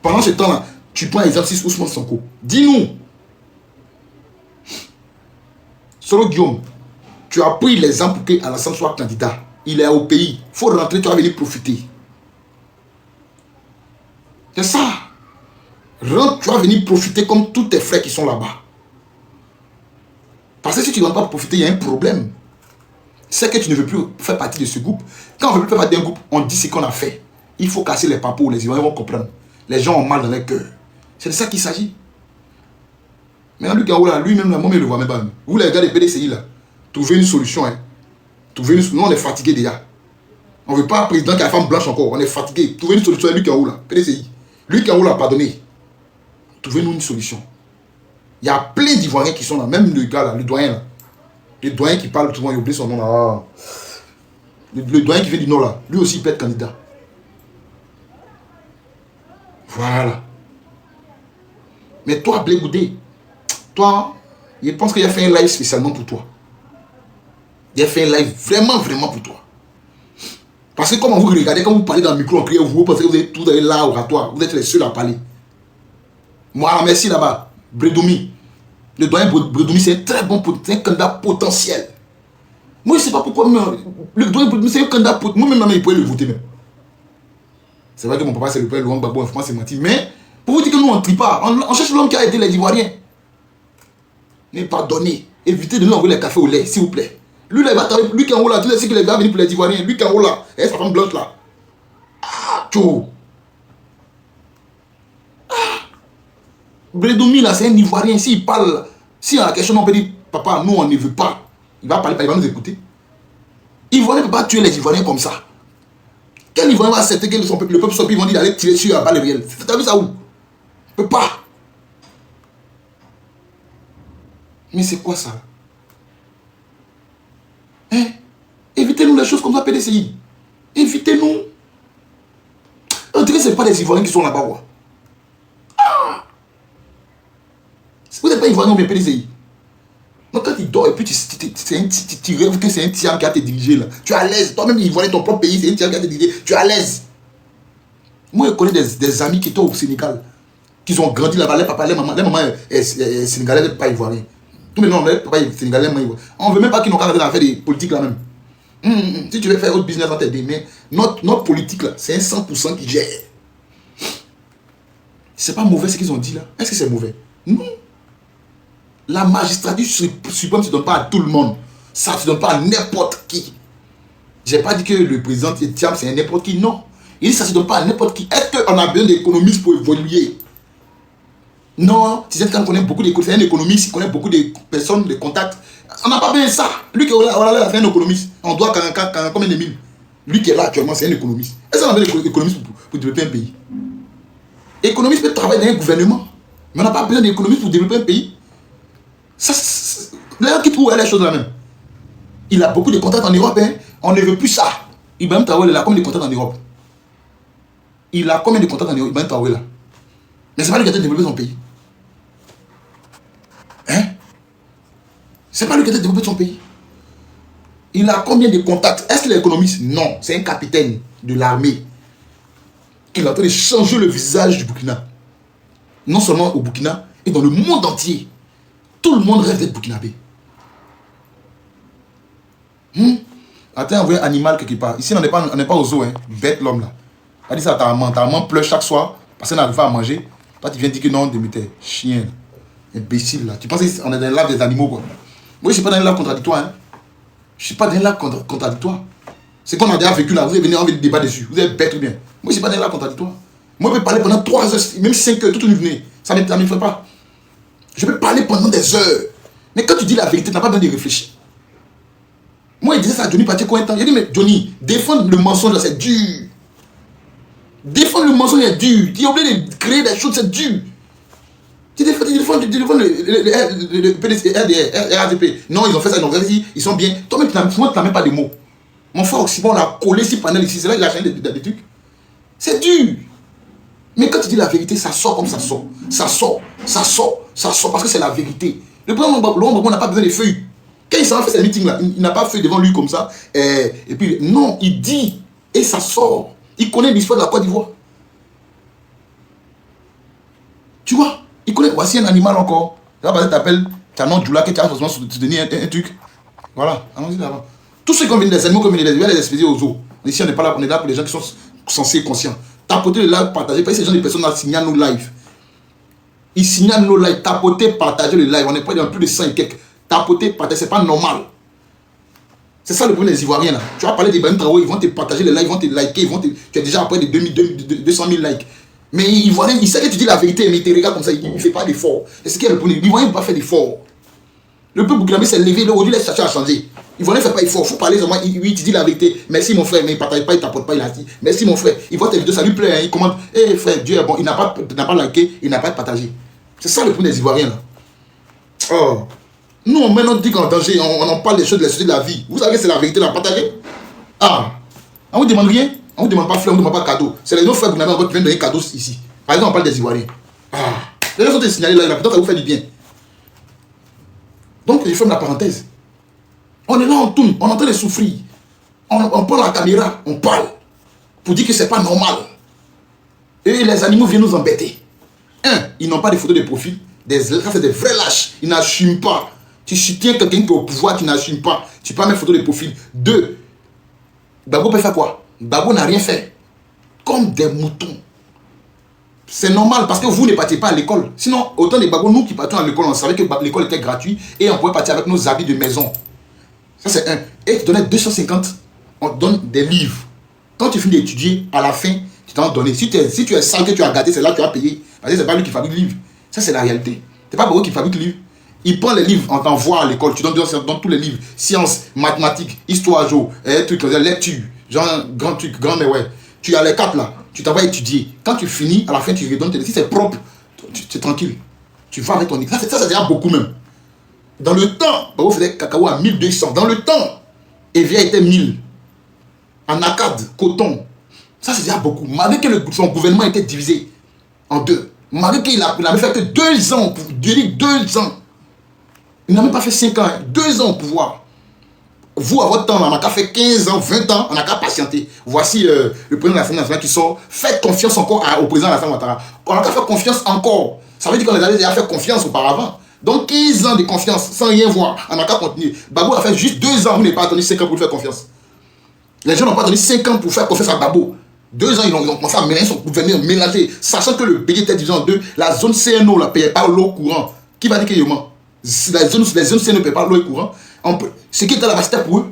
Pendant ce temps-là, tu prends l'exemple 6 Ousmane Sonko. Dis-nous. Solo Guillaume, tu as pris l'exemple pour qu'Alassane soit candidat. Il est au pays. Il faut rentrer, tu vas venir profiter. C'est ça. Rentre, tu vas venir profiter comme tous tes frères qui sont là-bas. Parce que si tu ne vas pas profiter, il y a un problème. C'est que tu ne veux plus faire partie de ce groupe. Quand on ne veut plus faire partie d'un groupe, on dit ce qu'on a fait. Il faut casser les papos, les Ivoiriens vont comprendre. Les gens ont mal dans leur cœur. C'est de ça qu'il s'agit. Maintenant, lui-même, moi-même, je ne le vois même pas. Vous, les gars des PDCI, là, trouvez une solution. Hein. Nous, on est fatigués déjà. On ne veut pas un président qui a la femme blanche encore. On est fatigués. Trouvez une solution à lui qui est en haut, là. PDCI. Lui qui est en haut, là, pardonnez. Trouvez-nous une solution. Il y a plein d'Ivoiriens qui sont là. Même le gars, là, le doyen, là. Le doyen qui parle, tout le monde, il oublie son nom, là. Le doyen qui vient du Nord, là. Lui aussi, il peut être candidat. Voilà. Mais toi, Blé Goudé, toi, je pense qu'il a fait un live spécialement pour toi. Il a fait un live vraiment pour toi. Parce que comme vous regardez, quand vous parlez dans le micro, on crie, vous pensez que vous êtes tous là, oratoire. Vous êtes les seuls à parler. Moi, merci là-bas. Brédoumi. Le doyen Brédoumi, c'est un très bon candidat potentiel. Moi, je ne sais pas pourquoi, mais le doyen Brédoumi, c'est un candidat potentiel. Moi-même, il pourrait le voter même. C'est vrai que mon papa, c'est le père Louang Gbagbo, en France, c'est menti. Mais, pour vous dire que nous, on ne trie pas. On cherche l'homme qui a aidé les Ivoiriens. Ne pas donner. Évitez de nous envoyer les cafés au lait, s'il vous plaît. Lui, là, il va travailler. Lui qui est en haut là, tu sais qu'il va venir pour les Ivoiriens. Lui qui est en haut là, et sa femme blanche là. Ah, tchou. Brédoumi là, c'est un Ivoirien. S'il parle, si à la question, on peut dire, papa, nous, on ne veut pas. Il va parler, il va nous écouter. Ivoirien ne peut pas tuer les Ivoiriens comme ça. Quel Ivoirien va accepter que le peuple soit, ils vont dire d'aller tirer sur la balle réelle? T'as vu ça où? Il ne peut pas. Mais c'est quoi ça? Hein? Évitez-nous les choses comme ça, PDCI. Évitez-nous. On dirait que ce n'est pas des Ivoiriens qui sont là-bas. Ah! Vous n'êtes pas Ivoirien ou bien PDCI? Donc quand tu dors et puis tu rêves que c'est un Thiam qui a te dirigé là, tu es à l'aise. Toi-même, il voit ton propre pays, c'est un Thiam qui a te dirigé, tu es à l'aise. Moi, je connais des amis qui étaient au Sénégal, qui ont grandi là-bas, les papas, les mamans est sénégalais, pas ivoirien. Tous mes noms, les papas sénégalais, on ne veut même pas qu'ils n'ont qu'à faire des politiques là même. Si tu veux faire autre business, on t'aide. Mais notre politique là, c'est un 100% qui gère. C'est pas mauvais ce qu'ils ont dit là. Est-ce que c'est mauvais? Non. La magistrature suprême ne se donne pas à tout le monde. Ça ne se donne pas à n'importe qui. Je n'ai pas dit que le président Thiam c'est n'importe qui. Non. Il dit que ça ne se donne pas à n'importe qui. Est-ce qu'on a besoin d'économistes pour évoluer? Non. Tu sais qu'on connaît beaucoup d'économistes. C'est un économiste, il connaît beaucoup de personnes, de contacts. On n'a pas besoin de ça. Lui qui est là, c'est un économiste. On doit combien de mille? Lui qui est là actuellement, c'est un économiste. Est-ce qu'on a besoin d'économistes pour développer un pays? Économiste peut travailler dans un gouvernement. Mais on n'a pas besoin d'économistes pour développer un pays. Ça, là, qui trouve les choses là même. Il a beaucoup de contacts en Europe. Hein. On ne veut plus ça. Ibrahim Traoré, il a combien de contacts en Europe? Il a combien de contacts en Europe, Ibrahim Traoré là? Mais c'est pas lui qui a développé son pays. Hein? C'est pas lui qui a développé son pays. Il a combien de contacts? Est-ce qu'il est économiste? Non. C'est un capitaine de l'armée. Il est en train de changer le visage du Burkina. Non seulement au Burkina, et dans le monde entier. Tout le monde rêve d'être burkinabé. Attends, on voit un animal quelque part. Ici, on n'est pas au zoo. Hein. Bête l'homme là. Elle dit ça, ta maman pleure chaque soir parce qu'elle n'arrive pas à manger. Toi, tu viens dire que non, t'es chien. Imbécile là. Tu penses qu'on est dans l'arbre des animaux quoi. Moi, je ne suis pas dans l'arbre contradictoire. Hein. Je ne suis pas dans l'arbre contradictoire. C'est qu'on a déjà vécu là. Vous avez venu envie de débat dessus. Vous êtes bête ou bien. Moi, je ne suis pas dans l'arbre contradictoire. Moi, je peux parler pendant 3 heures, même 5 heures, toute une journée. Ça ne me fait pas. Je peux parler pendant des heures. Mais quand tu dis la vérité, tu n'as pas besoin de réfléchir. Moi, il disait ça à Johnny Pacheco un temps. Il dit, mais Johnny, défendre le mensonge, c'est dur. Défendre le mensonge, c'est dur. Tu es obligé de créer des choses, c'est dur. Tu défends le PDC, RDP. Non, ils ont fait ça, ils ont réussi, ils sont bien. Toi-même, tu n'as même pas de mots. Mon frère Oxymore, on l'a collé sur panel ici. C'est là qu'il a changé des trucs. C'est dur. Mais quand tu dis la vérité, ça sort comme ça sort. Ça sort, ça sort, ça sort parce que c'est la vérité. Le président Gbagbo n'a pas besoin de feuilles. Quand il s'en va faire ces meetings là, il n'a pas fait devant lui comme ça. Et puis, non, il dit et ça sort. Il connaît l'histoire de la Côte d'Ivoire. Tu vois, il connaît. Voici un animal encore. Là, tu t'appelles Canon Djoula, que tu as forcément soutenu un truc. Voilà, allons-y là-bas. Tous ceux qui ont venu des animaux, comme il les expédier aux zoos. Ici, on n'est pas là, on est là pour les gens qui sont censés être conscients. Tapotez le live, partagez. Parce que ces gens, des personnes là signalent nos lives. Ils signalent nos lives. Tapotez, partagez le live. On n'est pas dans plus de 100 et quelques. Tapotez, partagez. C'est pas normal. C'est ça le problème des Ivoiriens là. Tu vas parler des Ibrahim Traoré, ils vont te partager les lives, ils vont te liker, tu es déjà après des 200 000 likes. Mais l'Ivoirien, il sait que tu dis la vérité, mais il te regarde comme ça, il ne fait pas d'effort. Et c'est ce qui est le problème. L'Ivoirien ne peut pas faire d'effort. Le peuple burkinabé s'est levé, aujourd'hui, il cherche à changer. L'Ivoirien ne fait pas d'effort. Il faut parler seulement, oui, tu dis la vérité. Merci mon frère, mais il ne partage pas, il ne t'apporte pas, il a dit. Merci mon frère. Il voit tes vidéos, ça lui plaît, hein, il commande. Eh frère, Dieu est bon, il n'a pas liké, il n'a pas partagé. C'est ça le problème des Ivoiriens là. Oh. Nous, on met notre dit en danger, on en parle des choses de la société de la vie. Vous savez que c'est la vérité, la partager. Ah, on vous demande rien, on vous demande pas fleur, on vous demande pas cadeau. C'est les nos frères qui viennent donner cadeau ici. Par exemple, on parle des Ivoiriens. Ah, les gens sont signalés là, peut-être ça vous fait du bien. Donc, je ferme la parenthèse. On est là, on tourne, on est en train de souffrir. On prend la caméra, on parle. Pour dire que c'est pas normal. Et les animaux viennent nous embêter. Ils n'ont pas de photos de profil. Ça, c'est des vrais lâches. Ils n'assument pas. Tu soutiens quelqu'un qui est au pouvoir, tu n'assumes pas. Tu peux mettre photo de profil. 2. Gbagbo peut faire quoi? Gbagbo n'a rien fait. Comme des moutons. C'est normal parce que vous ne partiez pas à l'école. Sinon, autant de Gbagbo, nous qui partions à l'école, on savait que l'école était gratuite et on pouvait partir avec nos habits de maison. Ça, c'est un. Et tu donnais 250, on te donne des livres. Quand tu finis d'étudier, à la fin, tu t'en donnes. Si tu es sale que tu as gâté, c'est là que tu as payé. Parce que c'est pas lui qui fabrique le livre. Ça, c'est la réalité. C'est pas Gbagbo qui fabrique le livre. Il prend les livres, on t'envoie à l'école, tu donnes tous les livres, sciences, mathématiques, histoire, trucs, lecture, genre, grand truc, grand, mais ouais. Tu as les 4 là, tu t'en vas étudier. Quand tu finis, à la fin, tu redonnes tes livres. Si c'est propre, tu es tranquille. Tu vas avec ton livre. Ça, c'est déjà beaucoup même. Dans le temps, Gbagbo faisait cacao à 1200. Dans le temps, Evia était 1000. En Akkad, coton. Ça, c'est déjà beaucoup. Malgré que son gouvernement était divisé en 2. Malgré qu'il n'avait fait que 2 ans, pour durer 2 ans. Il n'a même pas fait 5 ans, 2 ans au pouvoir. Vous, à votre temps, on n'a qu'à fait 15 ans, 20 ans, on n'a qu'à patienter. Voici le président de l'Assemblée nationale qui sort. Faites confiance encore au président de l'Assemblée nationale. On n'a qu'à faire confiance encore. Ça veut dire qu'on avait déjà fait confiance auparavant. Donc 15 ans de confiance sans rien voir. On n'a qu'à continuer. Babou a fait juste 2 ans, vous n'avez pas attendu 5 ans pour lui faire confiance. Les gens n'ont pas attendu 5 ans pour faire confiance à Babou. 2 ans, ils ont commencé à mélanger son gouvernement, mélanger. Sachant que le pays était divisé en deux. La zone CNO ne payait pas l'eau courant. Qui va dire qu'il y a les zones CNO ne payent pas l'eau courant. Ce qui était là-bas, c'était pour eux.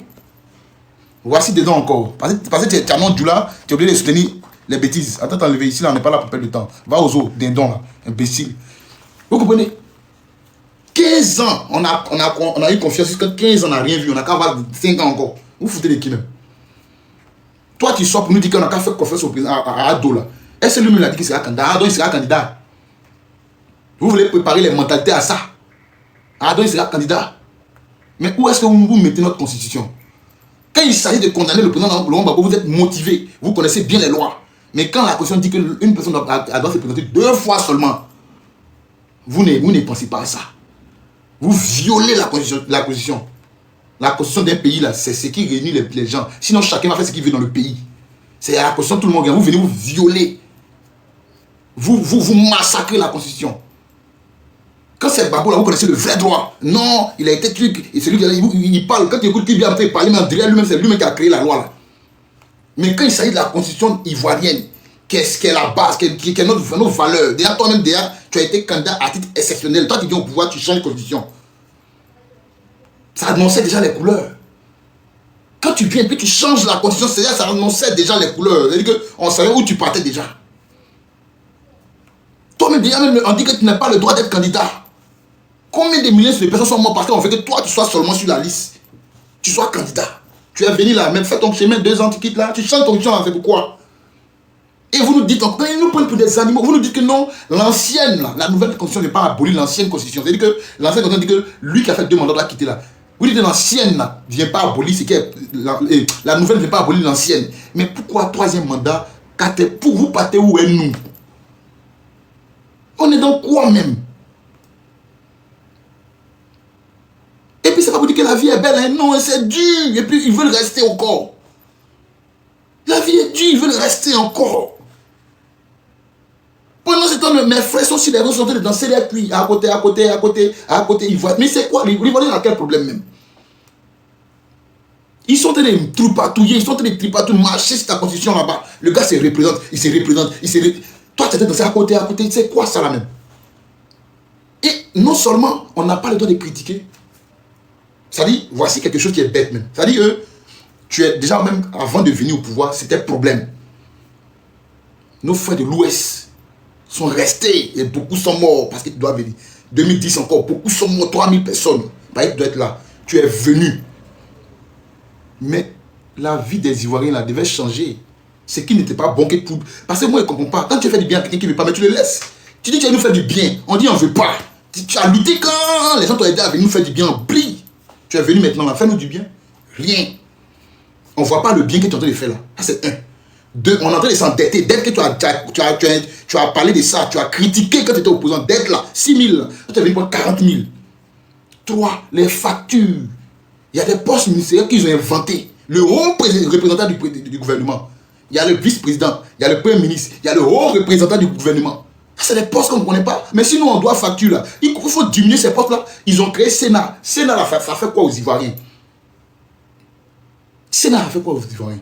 Voici dedans encore. Parce que tu es non du là, tu es obligé de soutenir les bêtises. Attends, t'enlever ici, là, on n'est pas là pour perdre le temps. Va aux eaux, dindon, là, imbécile. Vous comprenez? 15 ans, on a eu confiance jusqu'à 15 ans, on n'a rien vu. On n'a qu'à avoir 5 ans encore. Vous foutez de qui même? Toi, tu sors pour nous dire qu'on a qu'à faire confiance au président à Ado, là. Est-ce que lui-même a dit qu'il sera candidat? Ado, il sera candidat. Vous voulez préparer les mentalités à ça? Ado, il sera candidat. Mais où est-ce que vous mettez notre constitution? Quand il s'agit de condamner le président Laurent Gbagbo, vous êtes motivé, vous connaissez bien les lois. Mais quand la constitution dit qu'une personne doit se présenter 2 fois seulement, vous ne pensez pas à ça. Vous violez la constitution. La constitution d'un pays, là, c'est ce qui réunit les gens. Sinon, chacun va faire ce qu'il veut dans le pays. C'est à la constitution, tout le monde. Vous venez vous violer. Vous massacrez la constitution. Quand c'est Babou, là, vous connaissez le vrai droit. Non, il a été truc. Et celui il parle. Quand tu écoutes qui vient parler, mais en direct, lui-même, c'est lui-même qui a créé la loi. Là. Mais quand il s'agit de la constitution ivoirienne, qu'est-ce qu'est la base, quelle est notre valeur? Déjà, toi-même, tu as été candidat à titre exceptionnel. Toi, tu viens au pouvoir, tu changes de constitution. Ça annonçait déjà les couleurs. Quand tu viens et puis tu changes la constitution, ça annonçait déjà les couleurs. C'est-à-dire qu'on savait où tu partais déjà. Toi-même, déjà, on dit que tu n'as pas le droit d'être candidat. Combien de milliers de personnes sont mortes parce qu'on fait que toi, tu sois seulement sur la liste. Tu sois candidat. Tu es venu là, même fais ton chemin, 2 ans, tu quittes là, tu changes ton constitution, c'est pourquoi? Et vous nous dites, quand ils nous prennent pour des animaux, vous nous dites que non, l'ancienne, la nouvelle constitution n'est pas abolie l'ancienne constitution. C'est-à-dire que l'ancienne constitution dit que lui qui a fait 2 mandats doit quitter là. Vous dites que l'ancienne ne vient pas abolir, c'est que la nouvelle ne vient pas abolir l'ancienne. Mais pourquoi 3e mandat, pour vous partez où est nous? On est dans quoi même? Et puis c'est pas pour dire que la vie est belle, hein? Non, c'est dur. Et puis ils veulent rester encore. La vie est dure, ils veulent rester encore. Pendant ce temps, mes frères sont sur les routes, sont en train de danser les cuits, à côté, ils voient. Mais c'est quoi? L'Ivoirien a quel problème même? Ils sont en train de troupatouiller, ils sont en train de troupatouiller, marcher sur ta constitution là-bas. Le gars se représente, il se représente. Toi, tu es en train de danser à côté, c'est quoi ça là même? Et non seulement, on n'a pas le droit de critiquer. Ça dit, voici quelque chose qui est bête même. Ça dit, tu es déjà même, avant de venir au pouvoir, c'était problème. Nos frères de l'Ouest sont restés et beaucoup sont morts parce qu'ils doivent venir. 2010 encore, beaucoup sont morts, 3000 personnes. Bah, ils doivent être là. Tu es venu. Mais la vie des Ivoiriens là devait changer. Ce qui n'était pas bon que pour... Parce que moi, je ne comprends pas. Quand tu fais du bien à quelqu'un qui ne veut pas, mais tu le laisses. Tu dis que tu vas nous faire du bien. On dit on ne veut pas. Tu as lutté quand les gens t'ont aidé à venir nous faire du bien. Oublie. Tu es venu maintenant là, fais-nous du bien. Rien. On ne voit pas le bien que tu es en train de faire là. Ça, c'est 1. 2, on est en train de s'endetter. Dès que tu as parlé de ça, tu as critiqué quand tu étais opposant. Dette là, 6 000. Tu es venu pour 40 000. 3, les factures. Il y a des postes ministériels qu'ils ont inventés. Le haut représentant du gouvernement. Il y a le vice-président. Il y a le premier ministre. Il y a le haut représentant du gouvernement. C'est des postes qu'on ne connaît pas. Mais sinon, on doit facturer là. Il faut diminuer ces postes-là. Ils ont créé Sénat. Sénat, là, ça fait quoi aux Ivoiriens? Sénat, ça fait quoi aux Ivoiriens?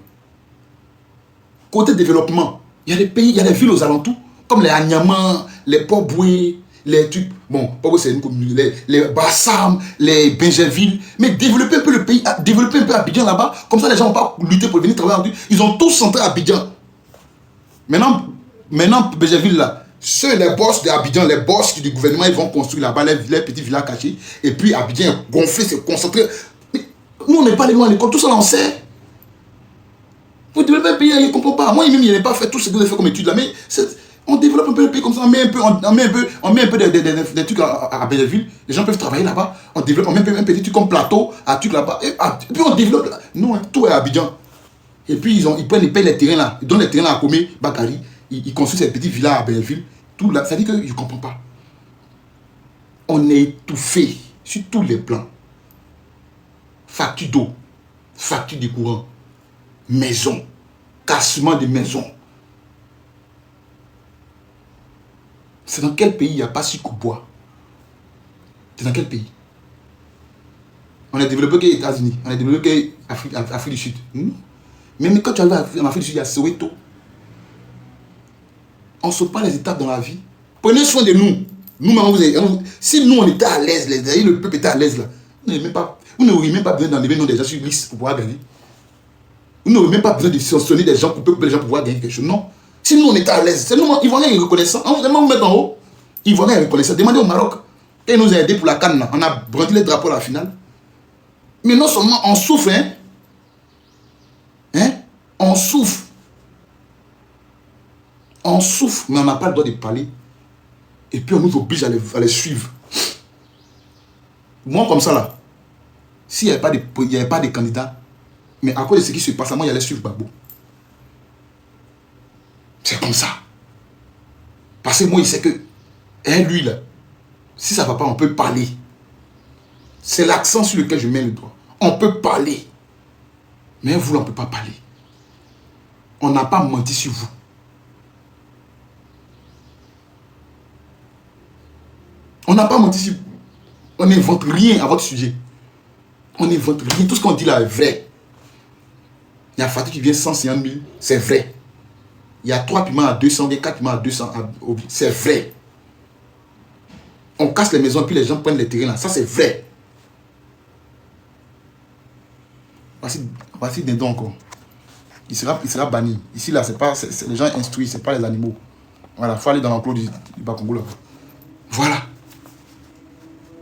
Côté développement, il y a des pays, il y a des villes aux alentours, comme les Anyama, les Port-Boué, les trucs. Bon, Port-Boué, c'est une commune. Les Bassam, les Benjerville. Mais développer un peu le pays, développer un peu Abidjan là-bas. Comme ça, les gens vont pas lutter pour venir travailler. Ils ont tous centré à Abidjan. Maintenant, Benjerville là. Les boss d'Abidjan, les boss du gouvernement, ils vont construire là-bas les petits villages cachés. Et puis Abidjan est gonflé, c'est concentré. Mais nous, on n'est pas les loin à l'école, tout ça, on sait. Vous développez un pays, il ne comprend pas. Moi, même, il n'a pas fait tout ce que vous avez fait comme étude là. Mais on développe un peu le pays comme ça, on met un peu des trucs à Belleville. Les gens peuvent travailler là-bas. On développe, on met un petit truc comme plateau, un truc là-bas. Et puis on développe là. Non, hein, tout est à Abidjan. Et puis ils payent les terrains là. Ils donnent les terrains à Komé, Bakari. Ils construisent ces petits villas à Belleville. Tout là, ça dit que je ne comprends pas. On est étouffé sur tous les plans. Facture d'eau, facture de courant, maison, cassement de maison. C'est dans quel pays il n'y a pas si bois? C'est dans quel pays? On est développé que les États-Unis, on est développé que Afrique du Sud. Même quand tu arrives en Afrique du Sud, il y a Soweto. On ne saute pas les étapes dans la vie. Prenez soin de nous. Si nous on était à l'aise, le peuple était à l'aise là, vous n'auriez même pas besoin d'enlever des gens sur liste pour pouvoir gagner. Vous n'auriez même pas besoin de sanctionner des gens pour que les gens pour pouvoir gagner quelque chose. Non. Si nous on était à l'aise, c'est nous, ils vont rien reconnaissant. On va vous mettre en haut. Ils vont rien reconnaissant. Demandez au Maroc. Et ils nous ont aidés pour la canne là. On a brandi les drapeaux à la finale. Mais non seulement on souffre, on souffre. On souffre, mais on n'a pas le droit de parler. Et puis on nous oblige à les suivre. Moi comme ça là, s'il n'y avait pas de candidats, mais à cause de ce qui se passe, moi j'allais suivre Gbagbo. C'est comme ça. Parce que moi il sait que, lui là, si ça ne va pas, on peut parler. C'est l'accent sur lequel je mets le doigt. On peut parler. Mais vous là, on ne peut pas parler. On n'a pas menti sur vous. On n'a pas menti sur vous. On n'invente rien à votre sujet. On n'invente rien. Tout ce qu'on dit là est vrai. Il y a Fatou qui vient 150 000. C'est vrai. Il y a 3 piments à 200, 4 piments à 200. C'est vrai. On casse les maisons et puis les gens prennent les terrains là. Ça c'est vrai. Voici Dindon encore. Il sera banni. Ici là, c'est les gens instruits, c'est pas les animaux. Voilà, il faut aller dans l'enclos du Bakongo là. Voilà.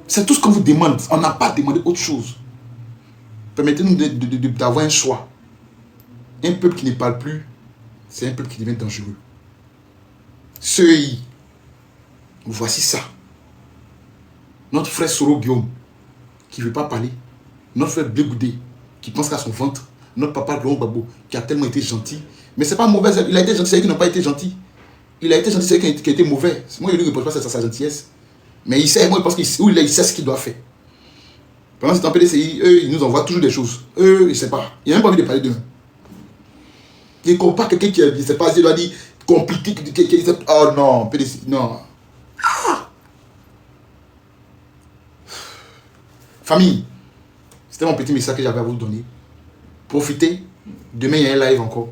C'est tout ce qu'on vous demande. On n'a pas demandé autre chose. Permettez-nous d'avoir un choix. Un peuple qui ne parle plus, c'est un peuple qui devient dangereux. CEI. Voici ça. Notre frère Soro Guillaume, qui ne veut pas parler. Notre frère Blegoudé, qui pense qu'à son ventre. Notre papa Laurent Gbagbo, qui a tellement été gentil. Mais c'est pas mauvais. Il a été gentil, c'est lui qui n'a pas été gentil. Il a été gentil, c'est lui qui a été mauvais. Moi, je ne lui reproche pas sa gentillesse. Mais il sait, moi, je pense qu'il sait ce qu'il doit faire. Pendant ce temps, PDCI, eux, ils nous envoient toujours des choses. Eux, ils ne savent pas. Il n'a même pas envie de parler d'eux. Il ne comprend pas quelqu'un qui ne sait pas, il doit dire compliqué. Oh non, PDCI, non. Ah. Famille, c'était mon petit message que j'avais à vous donner. Profitez. Demain, il y a un live encore.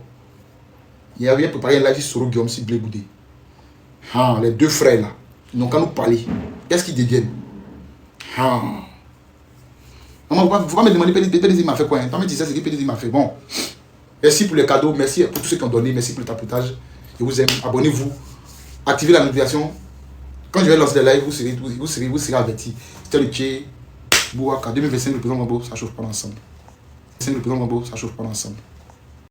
Il y a bien préparé un live sur Soro Guillaume, si Blegoudé. Ah, les deux frères là. Ils n'ont qu'à nous parler. Qu'est-ce qu'ils deviennent? Ah. Il ne faut pas me demander PDCI m'a fait quoi. Tant que tu sais ce que PDCI m'a fait. Bon. Merci pour les cadeaux. Merci pour tous ceux qui ont donné. Merci pour le tapotage. Je vous aime. Abonnez-vous. Activez la notification. Quand je vais lancer les lives, vous serez avertis. C'était le Tché. Bouaka. 2025, le président Gbagbo, ça chauffe pas ensemble. 2025, le président Gbagbo, ça chauffe pas ensemble.